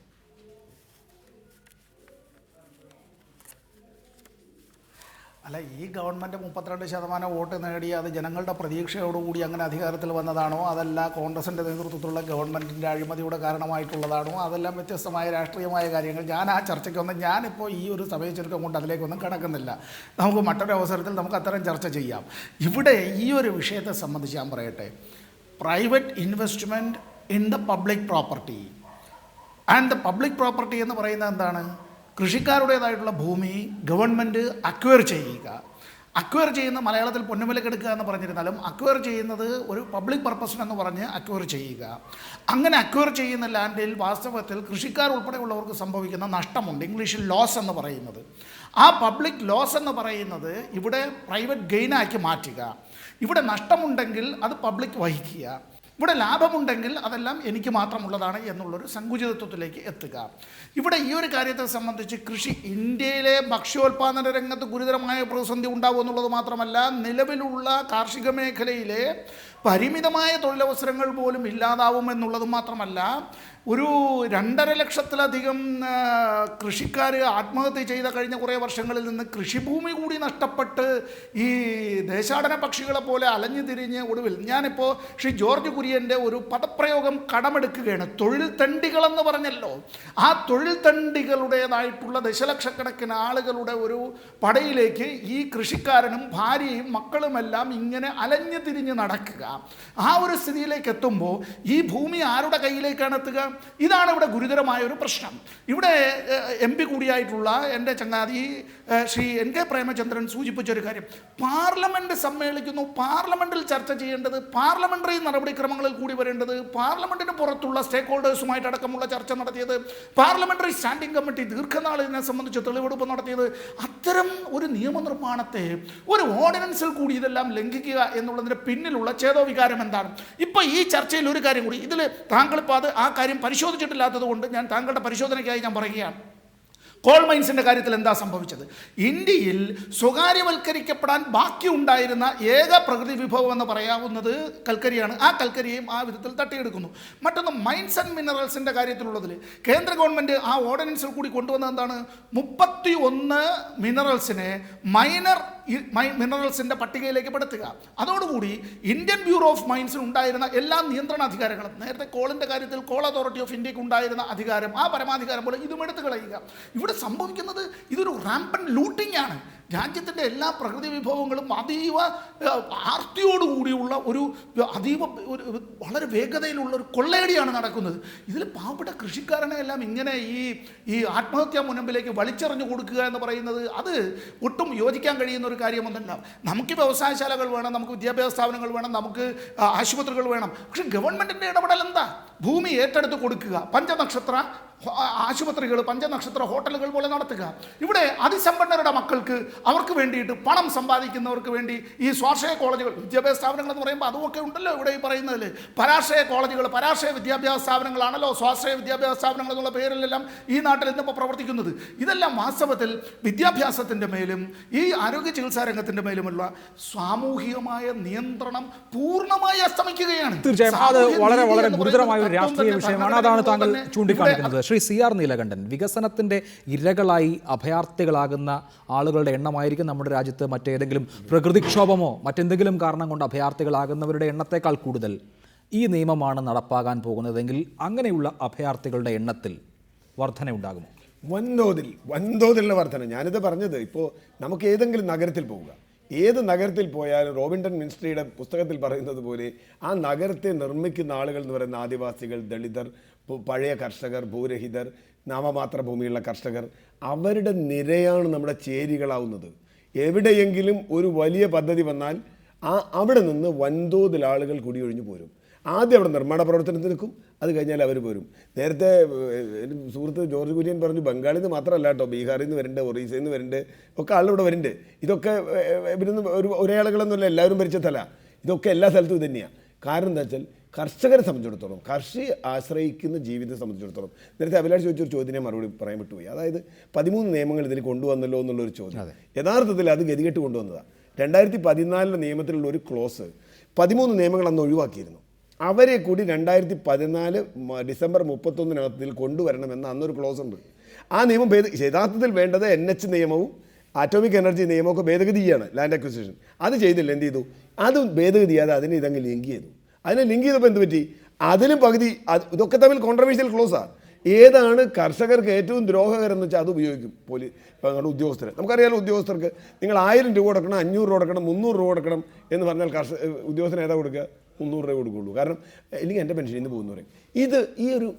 അല്ല, ഈ ഗവൺമെൻറ് 32% വോട്ട് നേടി അത് ജനങ്ങളുടെ പ്രതീക്ഷയോടുകൂടി അങ്ങനെ അധികാരത്തിൽ വന്നതാണോ, അതല്ല കോൺഗ്രസിൻ്റെ നേതൃത്വത്തിലുള്ള ഗവൺമെൻറ്റിൻ്റെ അഴിമതിയുടെ കാരണമായിട്ടുള്ളതാണോ, അതെല്ലാം വ്യത്യസ്തമായ രാഷ്ട്രീയമായ കാര്യങ്ങൾ. ഞാൻ ആ ചർച്ചയ്ക്കൊന്നും, ഞാനിപ്പോൾ ഈ ഒരു സമയച്ചുരുക്കം കൊണ്ട് അതിലേക്കൊന്നും കടക്കുന്നില്ല. നമുക്ക് മറ്റൊരു അവസരത്തിൽ നമുക്ക് അത്തരം ചർച്ച ചെയ്യാം. ഇവിടെ ഈ ഒരു വിഷയത്തെ സംബന്ധിച്ച് ഞാൻ പറയട്ടെ, private investment in the public property and the public property എന്ന് പറയുന്നത് എന്താണ്? കൃഷിക്കാരുടേതായിട്ടുള്ള ഭൂമി ഗവൺമെൻറ് അക്വയർ ചെയ്യുക. അക്വയർ ചെയ്യുന്ന, മലയാളത്തിൽ പൊന്നുവിലക്കെടുക്കുക എന്ന് പറഞ്ഞിരുന്നാലും അക്വയർ ചെയ്യുന്നത് ഒരു പബ്ലിക് പർപ്പസിനെന്ന് പറഞ്ഞ് അക്വയർ ചെയ്യുക. അങ്ങനെ അക്വയർ ചെയ്യുന്ന ലാൻഡിൽ വാസ്തവത്തിൽ കൃഷിക്കാരുൾപ്പെടെയുള്ളവർക്ക് സംഭവിക്കുന്ന നഷ്ടമുണ്ട്. ഇംഗ്ലീഷിൽ ലോസ് എന്ന് പറയുന്നത്. ആ പബ്ലിക് ലോസ് എന്ന് പറയുന്നത് ഇവിടെ പ്രൈവറ്റ് ഗെയിനാക്കി മാറ്റുക. ഇവിടെ നഷ്ടമുണ്ടെങ്കിൽ അത് പബ്ലിക് വഹിക്കുക. ഇവിടെ ലാഭമുണ്ടെങ്കിൽ അതെല്ലാം എനിക്ക് മാത്രമുള്ളതാണ് എന്നുള്ളൊരു സങ്കുചിതത്വത്തിലേക്ക് എത്തുക. ഇവിടെ ഈ ഒരു കാര്യത്തെ സംബന്ധിച്ച് ഇന്ത്യയിലെ ഭക്ഷ്യോൽപാദന രംഗത്ത് ഗുരുതരമായ പ്രതിസന്ധി ഉണ്ടാവും എന്നുള്ളത് മാത്രമല്ല, നിലവിലുള്ള കാർഷിക മേഖലയിലെ പരിമിതമായ തൊഴിലവസരങ്ങൾ പോലും ഇല്ലാതാവുമെന്നുള്ളത് മാത്രമല്ല, ഒരു 2.5 ലക്ഷത്തിലധികം കൃഷിക്കാർ ആത്മഹത്യ ചെയ്ത കഴിഞ്ഞ കുറേ വർഷങ്ങളിൽ നിന്ന് കൃഷിഭൂമി കൂടി നഷ്ടപ്പെട്ട് ഈ ദേശാടന പക്ഷികളെ പോലെ അലഞ്ഞു തിരിഞ്ഞ് ഒടുവിൽ ഞാനിപ്പോൾ ശ്രീ ജോർജ് കുര്യൻ്റെ ഒരു പദപ്രയോഗം കടമെടുക്കുകയാണ്. തൊഴിൽ തണ്ടികളെന്ന് പറഞ്ഞല്ലോ, ആ തൊഴിൽ തണ്ടികളുടേതായിട്ടുള്ള ദശലക്ഷക്കണക്കിന് ആളുകളുടെ ഒരു പടയിലേക്ക് ഈ കൃഷിക്കാരനും ഭാര്യയും മക്കളുമെല്ലാം ഇങ്ങനെ അലഞ്ഞു തിരിഞ്ഞ് നടക്കുക. ആ ഒരു സ്ഥിതിയിലേക്ക് എത്തുമ്പോൾ ഈ ഭൂമി ആരുടെ കയ്യിലേക്കാണ് എത്തുക? ഇതാണ് ഇവിടെ ഗുരുതരമായ ഒരു പ്രശ്നം. ഇവിടെ MP കൂടിയായിട്ടുള്ള എൻ്റെ ചങ്ങാതി ശ്രീ NK പ്രേമചന്ദ്രൻ സൂചിപ്പിച്ചൊരു കാര്യം, പാർലമെൻറ്റ് സമ്മേളിക്കുന്നു, പാർലമെൻറ്റിൽ ചർച്ച ചെയ്യേണ്ടത്, പാർലമെൻ്ററി നടപടിക്രമങ്ങളിൽ കൂടി വരേണ്ടത്, പാർലമെൻറ്റിന് പുറത്തുള്ള സ്റ്റേക്ക് ഹോൾഡേഴ്സുമായിട്ട് അടക്കമുള്ള ചർച്ച നടത്തിയത്, പാർലമെൻ്ററി സ്റ്റാൻഡിംഗ് കമ്മിറ്റി ദീർഘനാൾ ഇതിനെ സംബന്ധിച്ച് തെളിവെടുപ്പ് നടത്തിയത്, അത്തരം ഒരു നിയമനിർമ്മാണത്തെ ഒരു ഓർഡിനൻസിൽ കൂടി ഇതെല്ലാം ലംഘിക്കുക എന്നുള്ളതിൻ്റെ പിന്നിലുള്ള ചേതോവികാരം എന്താണ്? ഇപ്പോൾ ഈ ചർച്ചയിൽ ഒരു കാര്യം കൂടി, ഇതിൽ താങ്കളിപ്പോൾ ആ കാര്യം പരിശോധിച്ചിട്ടില്ലാത്തത് കൊണ്ട് ഞാൻ താങ്കളുടെ പരിശോധനയ്ക്കായി ഞാൻ പറയുകയാണ്. കോൾ മൈൻസിൻ്റെ കാര്യത്തിൽ എന്താ സംഭവിച്ചത്? ഇന്ത്യയിൽ സ്വകാര്യവൽക്കരിക്കപ്പെടാൻ ബാക്കിയുണ്ടായിരുന്ന ഏക പ്രകൃതി വിഭവം എന്ന് പറയാവുന്നത് കൽക്കരിയാണ്. ആ കൽക്കരിയെയും ആ വിധത്തിൽ തട്ടിയെടുക്കുന്നു. മറ്റൊന്ന് മൈൻസ് ആൻഡ് മിനറൽസിൻ്റെ കാര്യത്തിലുള്ളതിൽ കേന്ദ്ര ഗവൺമെൻറ് ആ ഓർഡിനൻസിൽ കൂടി കൊണ്ടുവന്നത് എന്താണ്? 31 മിനറൽസിനെ മൈനർ മിനറൽസിൻ്റെ പട്ടികയിലേക്ക് പെടുത്തുക. അതോടുകൂടി ഇന്ത്യൻ ബ്യൂറോ ഓഫ് മൈൻസിന് ഉണ്ടായിരുന്ന എല്ലാ നിയന്ത്രണ അധികാരങ്ങളും, നേരത്തെ കോളിൻ്റെ കാര്യത്തിൽ കോൾ അതോറിറ്റി ഓഫ് ഇന്ത്യക്ക് ഉണ്ടായിരുന്ന അധികാരം, ആ പരമാധികാരം പോലെ ഇതും എടുത്തു കളയുക. ഇവിടെ സംഭവിക്കുന്നത് ഇതൊരു റാമ്പൻ ലൂട്ടിംഗ് ആണ്. രാജ്യത്തിൻ്റെ എല്ലാ പ്രകൃതി വിഭവങ്ങളും അതീവ ആർത്തിയോടുകൂടിയുള്ള ഒരു വളരെ വേഗതയിലുള്ള ഒരു കൊള്ളയടിയാണ് നടക്കുന്നത്. ഇതിൽ പാവപ്പെട്ട കൃഷിക്കാരനെ എല്ലാം ഇങ്ങനെ ഈ ആത്മഹത്യാ മുനമ്പിലേക്ക് വലിച്ചെറിഞ്ഞു കൊടുക്കുക എന്ന് പറയുന്നത് അത് ഒട്ടും യോജിക്കാൻ കഴിയുന്ന ഒരു കാര്യമൊന്നുമല്ല. നമുക്ക് വ്യവസായശാലകൾ വേണം, നമുക്ക് വിദ്യാഭ്യാസ സ്ഥാപനങ്ങൾ വേണം, നമുക്ക് ആശുപത്രികൾ വേണം. പക്ഷെ ഗവൺമെൻറ്റിൻ്റെ ഇടപെടൽ എന്താ? ഭൂമി ഏറ്റെടുത്ത് കൊടുക്കുക, പഞ്ചനക്ഷത്ര ആശുപത്രികൾ, പഞ്ചനക്ഷത്ര ഹോട്ടലുകൾ പോലെ നടത്തുക. ഇവിടെ അതിസമ്പന്നരുടെ മക്കൾക്ക് അവർക്ക് വേണ്ടിയിട്ട് പണം സമ്പാദിക്കുന്നവർക്ക് വേണ്ടി ഈ സ്വാശ്രയ കോളേജുകൾ, വിദ്യാഭ്യാസ സ്ഥാപനങ്ങൾ എന്ന് പറയുമ്പോൾ അതുമൊക്കെ ഉണ്ടല്ലോ ഇവിടെ ഈ പറയുന്നതിൽ. പരാശ്രയ കോളേജുകൾ, പരാശ്രയ വിദ്യാഭ്യാസ സ്ഥാപനങ്ങളാണല്ലോ സ്വാശ്രയ വിദ്യാഭ്യാസ സ്ഥാപനങ്ങൾ എന്നുള്ള പേരിലെല്ലാം ഈ നാട്ടിൽ ഇന്നിപ്പോൾ പ്രവർത്തിക്കുന്നത്. ഇതെല്ലാം വാസ്തവത്തിൽ വിദ്യാഭ്യാസത്തിൻ്റെ മേലും ഈ ആരോഗ്യ ചികിത്സാ രംഗത്തിൻ്റെ മേലുമുള്ള സാമൂഹികമായ നിയന്ത്രണം പൂർണ്ണമായി അസ്തമിക്കുകയാണ്. തീർച്ചയായും അത് വളരെ വളരെ ഗുരുതരമായ ഒരു രാഷ്ട്രീയ വിഷയമാണ്. അതാണ് താങ്കൾ ചൂണ്ടിക്കാണിക്കുന്നത്. ശ്രീ CR നീലകണ്ഠൻ, വികസനത്തിൻ്റെ ഇരകളായി അഭയാർത്ഥികളാകുന്ന ആളുകളുടെ എണ്ണമായിരിക്കും നമ്മുടെ രാജ്യത്ത് മറ്റേതെങ്കിലും പ്രകൃതിക്ഷോഭമോ മറ്റെന്തെങ്കിലും കാരണം കൊണ്ട് അഭയാർത്ഥികളാകുന്നവരുടെ എണ്ണത്തേക്കാൾ കൂടുതൽ ഈ നിയമമാണ് നടപ്പാകാൻ പോകുന്നതെങ്കിൽ അങ്ങനെയുള്ള അഭയാർത്ഥികളുടെ എണ്ണത്തിൽ വർധനയുണ്ടാകുമോ? വൻതോതിലുള്ള വർധന. ഞാനിത് പറഞ്ഞത്, ഇപ്പോൾ നമുക്ക് ഏതെങ്കിലും നഗരത്തിൽ പോവുക, ഏത് നഗരത്തിൽ പോയാലും റോബിൻസൺ മിനിസ്ട്രിയുടെ പുസ്തകത്തിൽ പറയുന്നത് പോലെ ആ നഗരത്തെ നിർമ്മിക്കുന്ന ആളുകൾ എന്ന് പറയുന്ന ആദിവാസികൾ, ദളിതർ, പഴയ കർഷകർ, ഭൂരഹിതർ, നാമമാത്ര ഭൂമിയുള്ള കർഷകർ, അവരുടെ നിരയാണ് നമ്മുടെ ചേരികളാവുന്നത്. എവിടെയെങ്കിലും ഒരു വലിയ പദ്ധതി വന്നാൽ അവിടെ നിന്ന് വൻതോതിൽ ആളുകൾ കുടിയൊഴിഞ്ഞു പോരും. ആദ്യം അവിടെ നിർമ്മാണ പ്രവർത്തനത്തിൽ നിൽക്കും, അത് കഴിഞ്ഞാൽ അവർ പോരും. നേരത്തെ സുഹൃത്ത് ജോർജ് കുര്യൻ പറഞ്ഞു, ബംഗാളിൽ നിന്ന് മാത്രമല്ല കേട്ടോ, ബീഹാറിൽ നിന്ന് വരുന്നുണ്ട്, ഒറീസയിൽ നിന്ന് വരുന്നുണ്ട്, ഒക്കെ ആളിവിടെ വരുന്നുണ്ട്. ഇതൊക്കെ ഇവിടുന്ന് ഒരേ ആളുകളൊന്നുമല്ല, എല്ലാവരും ഭരിച്ച സ്ഥലമാണ്. ഇതൊക്കെ എല്ലാ സ്ഥലത്തും ഇത് തന്നെയാണ്. കാരണം എന്താ വെച്ചാൽ കർഷകരെ സംബന്ധിച്ചിടത്തോളം, കർഷി ആശ്രയിക്കുന്ന ജീവിതത്തെ സംബന്ധിച്ചിടത്തോളം, നേരത്തെ അഭിലാഷ് ചോദിച്ചൊരു ചോദ്യം മറുപടി പറയാൻ വിട്ടുപോയി. അതായത് 13 നിയമങ്ങൾ ഇതിൽ കൊണ്ടുവന്നല്ലോ എന്നുള്ളൊരു ചോദ്യം. യഥാർത്ഥത്തിൽ അത് ഗതികെട്ട് കൊണ്ടുവന്നതാണ്. 2014 നിയമത്തിലുള്ള ഒരു ക്ലോസ് 13 നിയമങ്ങൾ അന്ന് ഒഴിവാക്കിയിരുന്നു. അവരെ കൂടി 2014 ഡിസംബർ 31 കൊണ്ടുവരണമെന്ന് അന്നൊരു ക്ലോസ് ഉണ്ട്. ആ നിയമം യഥാർത്ഥത്തിൽ വേണ്ടത് NH നിയമവും ആറ്റോമിക് എനർജി നിയമമൊക്കെ ഭേദഗതി ചെയ്യാണ്, ലാൻഡ് അക്വിസിഷൻ. അത് ചെയ്തില്ല. എന്ത് ചെയ്തു? അത് ഭേദഗതി ചെയ്യാതെ അതിനെ ഇതങ്ങ് ലിങ്ക് ചെയ്തു. അതിനെ ലിങ്ക് ചെയ്തപ്പോൾ എന്ത് പറ്റി? അതിലും പകുതി ഇതൊക്കെ തമ്മിൽ കോൺട്രവേഴ്ഷ്യൽ ക്ലോസാണ്. ഏതാണ് കർഷകർക്ക് ഏറ്റവും ദ്രോഹകരെന്ന് വെച്ചാൽ അത് ഉപയോഗിക്കും ഉദ്യോഗസ്ഥർ. നമുക്കറിയാലോ, ഉദ്യോഗസ്ഥർക്ക് നിങ്ങൾ 1000 രൂപ കൊടുക്കണം, 500 രൂപ കൊടുക്കണം, 300 രൂപ കൊടുക്കണം എന്ന് പറഞ്ഞാൽ ഉദ്യോഗസ്ഥന് ഏതാ കൊടുക്കുക? 300 രൂപ കൊടുക്കുകയുള്ളൂ. കാരണം അല്ലെങ്കിൽ എൻ്റെ പെൻഷൻ ഇന്ന് പോകുന്നു പറയും.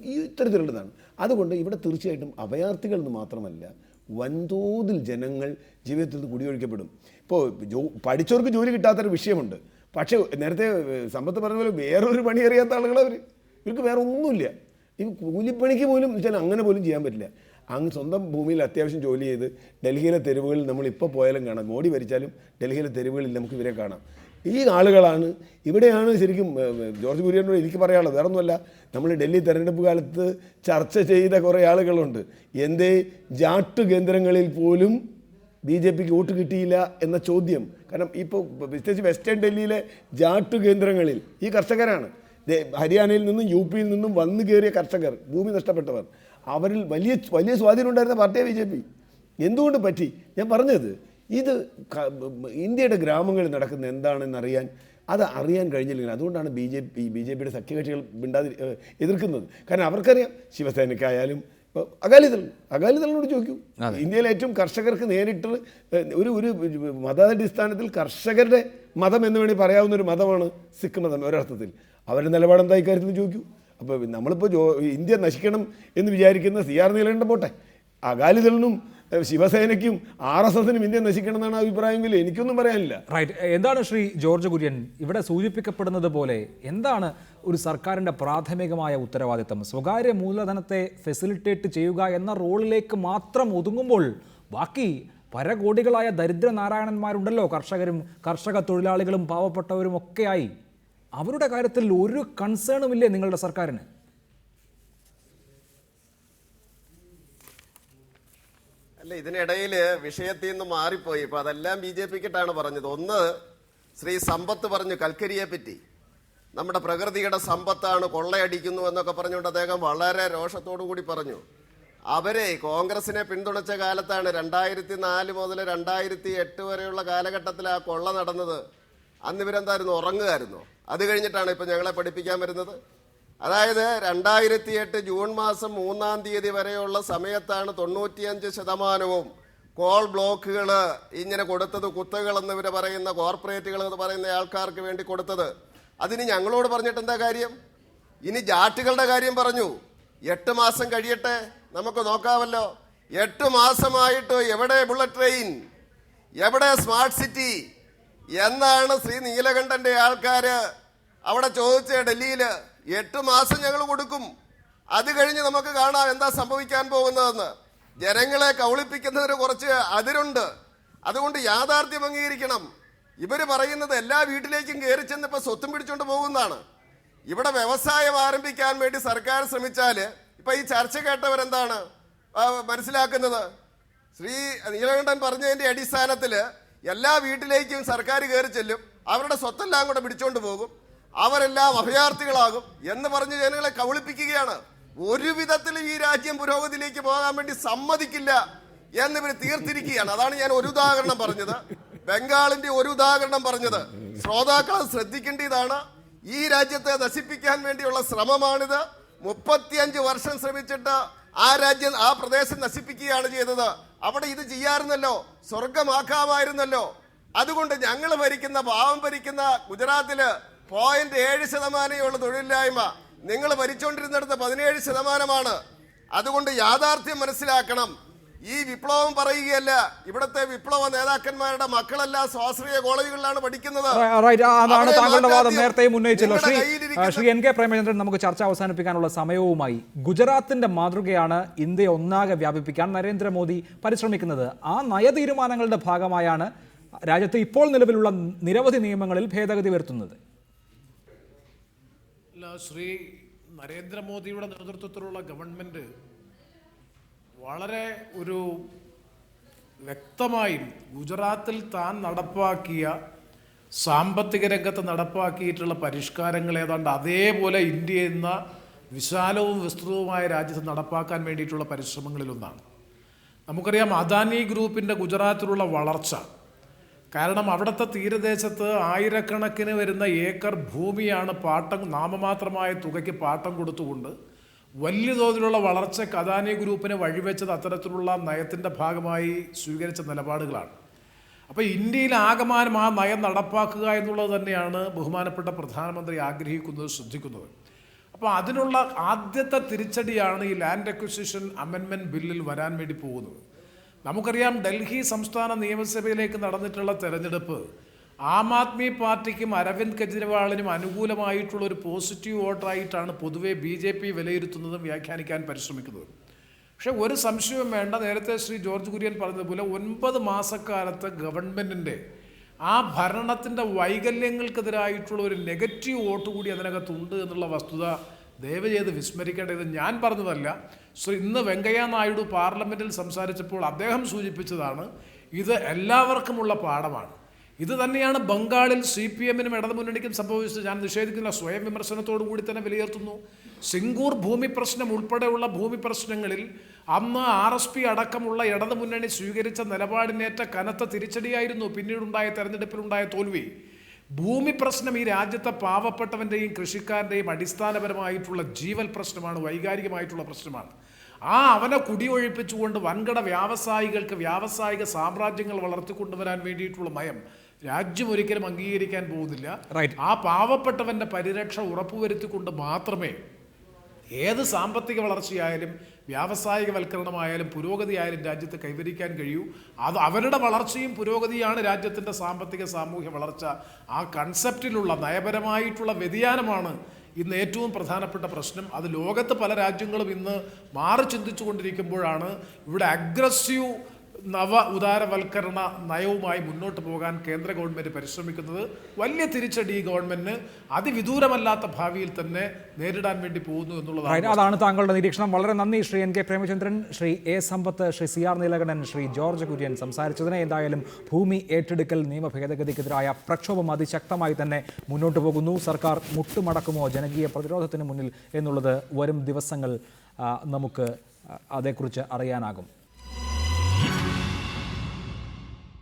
ഈ ഇത്തരത്തിലുള്ളതാണ്. അതുകൊണ്ട് ഇവിടെ തീർച്ചയായിട്ടും അഭയാർത്ഥികൾ എന്ന് മാത്രമല്ല, വൻതോതിൽ ജനങ്ങൾ ജീവിതത്തിൽ നിന്ന് കുടിയൊഴിക്കപ്പെടും. ഇപ്പോൾ പഠിച്ചവർക്ക് ജോലി കിട്ടാത്തൊരു വിഷയമുണ്ട്. പക്ഷേ നേരത്തെ സമ്പത്ത് പറഞ്ഞ പോലെ വേറൊരു പണി അറിയാത്ത ആളുകളവർ, ഇവർക്ക് വേറെ ഒന്നുമില്ല. ഈ കൂലിപ്പണിക്ക് പോലും വെച്ചാൽ അങ്ങനെ പോലും ചെയ്യാൻ പറ്റില്ല. അങ്ങ് സ്വന്തം ഭൂമിയിൽ അത്യാവശ്യം ജോലി ചെയ്ത് ഡൽഹിയിലെ തെരുവുകളിൽ നമ്മളിപ്പോൾ പോയാലും കാണാം. മോഡി ഭരിച്ചാലും ഡൽഹിയിലെ തെരുവുകളിൽ നമുക്ക് ഇവരെ കാണാം. ഈ ആളുകളാണ് ഇവിടെയാണ് ശരിക്കും ജോർജ് കുര്യനോട് എനിക്ക് പറയാനുള്ളത്. വേറെ ഒന്നുമല്ല, നമ്മൾ ഡൽഹി തെരഞ്ഞെടുപ്പ് കാലത്ത് ചർച്ച ചെയ്ത കുറേ ആളുകളുണ്ട്. എന്തേ ജാട്ട് കേന്ദ്രങ്ങളിൽ പോലും BJPക്ക് വോട്ട് കിട്ടിയില്ല എന്ന ചോദ്യം? കാരണം ഇപ്പോൾ പ്രത്യേകിച്ച് വെസ്റ്റേൺ ഡൽഹിയിലെ ജാട്ട് കേന്ദ്രങ്ങളിൽ ഈ കർഷകരാണ്, ഹരിയാനയിൽ നിന്നും UPയിൽ നിന്നും വന്നു കയറിയ കർഷകർ, ഭൂമി നഷ്ടപ്പെട്ടവർ, അവരിൽ വലിയ വലിയ സ്വാധീനം ഉണ്ടായിരുന്ന പാർട്ടിയാണ് BJP. എന്തുകൊണ്ട് പറ്റി? ഞാൻ പറഞ്ഞത് ഇത് ഇന്ത്യയുടെ ഗ്രാമങ്ങളിൽ നടക്കുന്ന എന്താണെന്നറിയാൻ അറിയാൻ കഴിഞ്ഞില്ലെങ്കിൽ അതുകൊണ്ടാണ് BJPയുടെ സഖ്യകക്ഷികൾ എതിർക്കുന്നത്. കാരണം അവർക്കറിയാം, ശിവസേനയ്ക്കായാലും ഇപ്പോൾ അകാലിദളിനോട് ചോദിക്കൂ, ഇന്ത്യയിലെ ഏറ്റവും കർഷകർക്ക് നേരിട്ട് ഒരു മതാടിസ്ഥാനത്തിൽ കർഷകരുടെ മതം എന്ന് വേണമെങ്കിൽ പറയാവുന്ന ഒരു മതമാണ് സിഖ് മതം. ഒരർത്ഥത്തിൽ അവരുടെ നിലപാടെന്താ ഇക്കാര്യത്തിൽ ചോദിക്കൂ. അപ്പോൾ നമ്മളിപ്പോൾ ഇന്ത്യ നശിക്കണം എന്ന് വിചാരിക്കുന്ന CR നീലകണ്ഠൻ പോട്ടെ, അകാലിദളിനും ശിവസേനയ്ക്കും RSSനും ഇന്ത്യ നശിക്കണം എന്നാണ് അഭിപ്രായമെങ്കിൽ എനിക്കൊന്നും പറയാനില്ല. റൈറ്റ്. എന്താണ് ശ്രീ ജോർജ് കുര്യൻ ഇവിടെ സൂചിപ്പിക്കപ്പെടുന്നത് പോലെ എന്താണ് ഒരു സർക്കാരിൻ്റെ പ്രാഥമികമായ ഉത്തരവാദിത്തം? സ്വകാര്യ മൂലധനത്തെ ഫെസിലിറ്റേറ്റ് ചെയ്യുക എന്ന റോളിലേക്ക് മാത്രം ഒതുങ്ങുമ്പോൾ ബാക്കി പരകോടികളായ ദരിദ്ര നാരായണന്മാരുണ്ടല്ലോ, കർഷകരും കർഷക തൊഴിലാളികളും പാവപ്പെട്ടവരും ഒക്കെയായി. അവരുടെ കാര്യത്തിൽ ഒരു കൺസേണുമില്ലേ നിങ്ങളുടെ സർക്കാരിന്? അല്ല, ഇതിനിടയിൽ വിഷയത്തിൽ നിന്ന് മാറിപ്പോയി. ഇപ്പൊ അതെല്ലാം BJPക്കിട്ടാണ് പറഞ്ഞത്. ഒന്ന്, ശ്രീ സമ്പത്ത് പറഞ്ഞു കൽക്കരിയെ പറ്റി, നമ്മുടെ പ്രകൃതിയുടെ സമ്പത്താണ് കൊള്ളയടിക്കുന്നു എന്നൊക്കെ പറഞ്ഞുകൊണ്ട് അദ്ദേഹം വളരെ രോഷത്തോടു കൂടി പറഞ്ഞു. അവരെ കോൺഗ്രസിനെ പിന്തുണച്ച കാലത്താണ് 2004 മുതൽ 2008 വരെയുള്ള കാലഘട്ടത്തിൽ ആ കൊള്ള നടന്നത്. അന്ന് ഇവരെന്തായിരുന്നു, ഉറങ്ങുമായിരുന്നു? അത് കഴിഞ്ഞിട്ടാണ് ഇപ്പം ഞങ്ങളെ പഠിപ്പിക്കാൻ വരുന്നത്. അതായത് 2008 ജൂൺ മാസം 3-ാം തീയതി വരെയുള്ള സമയത്താണ് 95% കോൾ ബ്ലോക്കുകൾ ഇങ്ങനെ കൊടുത്തത്, കുത്തകൾ എന്നിവർ പറയുന്ന കോർപ്പറേറ്റുകൾ എന്ന് പറയുന്ന ആൾക്കാർക്ക് വേണ്ടി കൊടുത്തത്. അതിന് ഞങ്ങളോട് പറഞ്ഞിട്ട് എന്താ കാര്യം? ഇനി ജാട്ടുകളുടെ കാര്യം പറഞ്ഞു. 8 മാസം കഴിയട്ടെ, നമുക്ക് നോക്കാമല്ലോ. 8 മാസമായിട്ട് എവിടെ ബുള്ളറ്റ് ട്രെയിൻ, എവിടെ സ്മാർട്ട് സിറ്റി എന്നാണ് ശ്രീ നീലകണ്ഠന്റെ ആൾക്കാർ അവിടെ ചോദിച്ച ഡൽഹിയിൽ. 8 മാസം ഞങ്ങൾ കൊടുക്കും, അത് കഴിഞ്ഞ് നമുക്ക് കാണാം എന്താ സംഭവിക്കാൻ പോകുന്നതെന്ന്. ജനങ്ങളെ കൗളിപ്പിക്കുന്നതിന് കുറച്ച് അതിരുണ്ട്. അതുകൊണ്ട് യാഥാർത്ഥ്യം അംഗീകരിക്കണം. ഇവർ പറയുന്നത് എല്ലാ വീട്ടിലേക്കും കയറി ചെന്ന് ഇപ്പോൾ സ്വത്തും പിടിച്ചുകൊണ്ട് പോകുന്നതാണ്. ഇവിടെ വ്യവസായം ആരംഭിക്കാൻ വേണ്ടി സർക്കാർ ശ്രമിച്ചാൽ ഇപ്പം ഈ ചർച്ച കേട്ടവരെന്താണ് മനസ്സിലാക്കുന്നത്? ശ്രീ നീലകണ്ഠൻ പറഞ്ഞതിൻ്റെ അടിസ്ഥാനത്തിൽ എല്ലാ വീട്ടിലേക്കും സർക്കാർ കയറി ചെല്ലും, അവരുടെ സ്വത്തെല്ലാം കൂടെ പിടിച്ചുകൊണ്ട് പോകും, അവരെല്ലാം അഭയാർത്ഥികളാകും എന്ന് പറഞ്ഞ് ജനങ്ങളെ കബളിപ്പിക്കുകയാണ്. ഒരു വിധത്തിലും ഈ രാജ്യം പുരോഗതിയിലേക്ക് പോകാൻ വേണ്ടി സമ്മതിക്കില്ല എന്നിവർ തീർത്തിരിക്കുകയാണ്. അതാണ് ഞാൻ ഒരു ഉദാഹരണം പറഞ്ഞത്, ബംഗാളിന്റെ ഒരു ഉദാഹരണം പറഞ്ഞത്. ശ്രോതാക്കൾ ശ്രദ്ധിക്കേണ്ടതാണ്. ഈ രാജ്യത്തെ നശിപ്പിക്കാൻ വേണ്ടിയുള്ള ശ്രമമാണിത്. 35 വർഷം ശ്രമിച്ചിട്ട് ആ പ്രദേശം നശിപ്പിക്കുകയാണ് ചെയ്തത്. അവിടെ ഇത് ചെയ്യാറുന്നല്ലോ, സ്വർഗമാക്കാമായിരുന്നല്ലോ. അതുകൊണ്ട് ഞങ്ങൾ ഭരിക്കുന്ന, പാവം ഭരിക്കുന്ന ഗുജറാത്തില് 0.7% തൊഴിലില്ലായ്മ, നിങ്ങൾ ഭരിച്ചുകൊണ്ടിരുന്നിടത്ത് 17%. അതുകൊണ്ട് യാഥാർത്ഥ്യം മനസ്സിലാക്കണം. ഈ വിപ്ലവം പറയുകയല്ല, ഇവിടുത്തെ വിപ്ലവ നേതാക്കന്മാരുടെ മക്കളെല്ലാം സ്വാശ്രയ കോളേജുകളിലാണ് പഠിക്കുന്നത്. അതാണ് താങ്കളുടെ വാദം നേരത്തെയും ഉന്നയിച്ചല്ലോ. ശ്രീ NK പ്രേമചന്ദ്രൻ, നമുക്ക് ചർച്ച അവസാനിപ്പിക്കാനുള്ള സമയവുമായി. ഗുജറാത്തിന്റെ മാതൃകയാണ് ഇന്ത്യ ഒന്നാകെ വ്യാപിപ്പിക്കാൻ നരേന്ദ്രമോദി പരിശ്രമിക്കുന്നത്. ആ നയതീരുമാനങ്ങളുടെ ഭാഗമായാണ് രാജ്യത്ത് ഇപ്പോൾ നിലവിലുള്ള നിരവധി നിയമങ്ങളിൽ ഭേദഗതി വരുത്തുന്നത്. ശ്രീ നരേന്ദ്രമോദിയുടെ നേതൃത്വത്തിലുള്ള ഗവൺമെൻറ് വളരെ ഒരു വ്യക്തമായും ഗുജറാത്തിൽ താൻ നടപ്പാക്കിയ സാമ്പത്തിക രംഗത്ത് നടപ്പാക്കിയിട്ടുള്ള പരിഷ്കാരങ്ങൾ ഏതാണ്ട് അതേപോലെ ഇന്ത്യ എന്ന വിശാലവും വിസ്തൃതവുമായ രാജ്യത്ത് നടപ്പാക്കാൻ വേണ്ടിയിട്ടുള്ള പരിശ്രമങ്ങളിലൊന്നാണ്. നമുക്കറിയാം അദാനി ഗ്രൂപ്പിൻ്റെ ഗുജറാത്തിലുള്ള വളർച്ച, കാരണം അവിടുത്തെ തീരദേശത്ത് ആയിരക്കണക്കിന് വരുന്ന ഏക്കർ ഭൂമിയാണ് നാമമാത്രമായ തുകയ്ക്ക് പാട്ടം കൊടുത്തുകൊണ്ട് വലിയ തോതിലുള്ള വളർച്ചയ്ക്ക് അദാനി ഗ്രൂപ്പിനെ വഴിവെച്ചത് അത്തരത്തിലുള്ള നയത്തിൻ്റെ ഭാഗമായി സ്വീകരിച്ച നിലപാടുകളാണ്. അപ്പോൾ ഇന്ത്യയിൽ ആകമാനം ആ നയം നടപ്പാക്കുക എന്നുള്ളത് തന്നെയാണ് ബഹുമാനപ്പെട്ട പ്രധാനമന്ത്രി ആഗ്രഹിക്കുന്നത്, ശ്രദ്ധിക്കുന്നത്. അപ്പോൾ അതിനുള്ള ആദ്യത്തെ തിരിച്ചടിയാണ് ഈ ലാൻഡ് അക്വിസിഷൻ അമെൻമെൻറ്റ് ബില്ലിൽ വരാൻ വേണ്ടി പോകുന്നത്. നമുക്കറിയാം ഡൽഹി സംസ്ഥാന നിയമസഭയിലേക്ക് നടന്നിട്ടുള്ള തെരഞ്ഞെടുപ്പ് ആം ആദ്മി പാർട്ടിക്കും അരവിന്ദ് കെജ്രിവാളിനും അനുകൂലമായിട്ടുള്ള ഒരു പോസിറ്റീവ് വോട്ടായിട്ടാണ് പൊതുവെ BJP വിലയിരുത്തുന്നതും വ്യാഖ്യാനിക്കാൻ പരിശ്രമിക്കുന്നത്. പക്ഷേ ഒരു സംശയവും വേണ്ട, നേരത്തെ ശ്രീ ജോർജ് കുര്യൻ പറഞ്ഞതുപോലെ 9 മാസക്കാലത്ത് ഗവൺമെൻറ്റിൻ്റെ ആ ഭരണത്തിൻ്റെ വൈകല്യങ്ങൾക്കെതിരായിട്ടുള്ള ഒരു നെഗറ്റീവ് വോട്ട് കൂടി അതിനകത്തുണ്ട് എന്നുള്ള വസ്തുത ദയവ് ചെയ്ത് വിസ്മരിക്കേണ്ടത് ഞാൻ പറഞ്ഞതല്ല. ഇന്ന് വെങ്കയ്യ നായിഡു പാർലമെൻറ്റിൽ സംസാരിച്ചപ്പോൾ അദ്ദേഹം സൂചിപ്പിച്ചതാണ് ഇത് എല്ലാവർക്കുമുള്ള പാഠമാണ്. ഇത് തന്നെയാണ് ബംഗാളിൽ CPM-നും ഇടതുമുന്നണിക്കും സംഭവിച്ചത്. ഞാൻ നിഷേധിക്കുന്ന സ്വയം വിമർശനത്തോടു കൂടി തന്നെ വിലയിരുത്തുന്നു. സിംഗൂർ ഭൂമി പ്രശ്നം ഉൾപ്പെടെയുള്ള ഭൂമി പ്രശ്നങ്ങളിൽ അന്ന് RSP അടക്കമുള്ള ഇടതുമുന്നണി സ്വീകരിച്ച നിലപാടിനേറ്റ കനത്ത തിരിച്ചടിയായിരുന്നു പിന്നീടുണ്ടായ തെരഞ്ഞെടുപ്പിലുണ്ടായ തോൽവി. ഭൂമി പ്രശ്നം ഈ രാജ്യത്തെ പാവപ്പെട്ടവൻ്റെയും കൃഷിക്കാരൻ്റെയും അടിസ്ഥാനപരമായിട്ടുള്ള ജീവൽ പ്രശ്നമാണ്, വൈകാരികമായിട്ടുള്ള പ്രശ്നമാണ്. അവനെ കുടിയൊഴിപ്പിച്ചുകൊണ്ട് വൻകിട വ്യാവസായികൾക്ക് വ്യാവസായിക സാമ്രാജ്യങ്ങൾ വളർത്തിക്കൊണ്ടുവരാൻ വേണ്ടിയിട്ടുള്ള നയം രാജ്യം ഒരിക്കലും അംഗീകരിക്കാൻ പോകുന്നില്ല. ആ പാവപ്പെട്ടവൻ്റെ പരിരക്ഷ ഉറപ്പുവരുത്തിക്കൊണ്ട് മാത്രമേ ഏത് സാമ്പത്തിക വളർച്ചയായാലും വ്യാവസായികവൽക്കരണമായാലും പുരോഗതിയായാലും രാജ്യത്ത് കൈവരിക്കാൻ കഴിയൂ. അത് അവരുടെ വളർച്ചയും പുരോഗതിയാണ് രാജ്യത്തിൻ്റെ സാമ്പത്തിക സാമൂഹ്യ വളർച്ച. ആ കൺസെപ്റ്റിലുള്ള നയപരമായിട്ടുള്ള വ്യതിയാനമാണ് ഇന്ന് ഏറ്റവും പ്രധാനപ്പെട്ട പ്രശ്നം. അത് ലോകത്ത് പല രാജ്യങ്ങളും ഇന്ന് മാറി ചിന്തിച്ചു കൊണ്ടിരിക്കുമ്പോഴാണ് ഇവിടെ അഗ്രസീവ് നവ ഉദാരവൽക്കരണ നയവുമായി മുന്നോട്ട് പോകാൻ കേന്ദ്ര ഗവൺമെൻറ് പരിശ്രമിക്കുന്നത്. വലിയ തിരിച്ചടി ഈ ഗവൺമെൻറ്റിന് അതിവിദൂരമല്ലാത്ത ഭാവിയിൽ തന്നെ നേരിടാൻ വേണ്ടി പോകുന്നു എന്നുള്ളതാണ്. അതാണ് താങ്കളുടെ നിരീക്ഷണം. വളരെ നന്ദി Shri NK Premachandran, Shri A Sampath, Shri CR Neelakandan, Shri George Kurian സംസാരിച്ചതിന്. എന്തായാലും ഭൂമി ഏറ്റെടുക്കൽ നിയമ ഭേദഗതിക്കെതിരായ പ്രക്ഷോഭം അതിശക്തമായി തന്നെ മുന്നോട്ട് പോകുന്നു. സർക്കാർ മുട്ടുമടക്കുമോ ജനകീയ പ്രതിരോധത്തിന് മുന്നിൽ എന്നുള്ളത് വരും ദിവസങ്ങൾ നമുക്ക് അതേക്കുറിച്ച് അറിയാനാകും.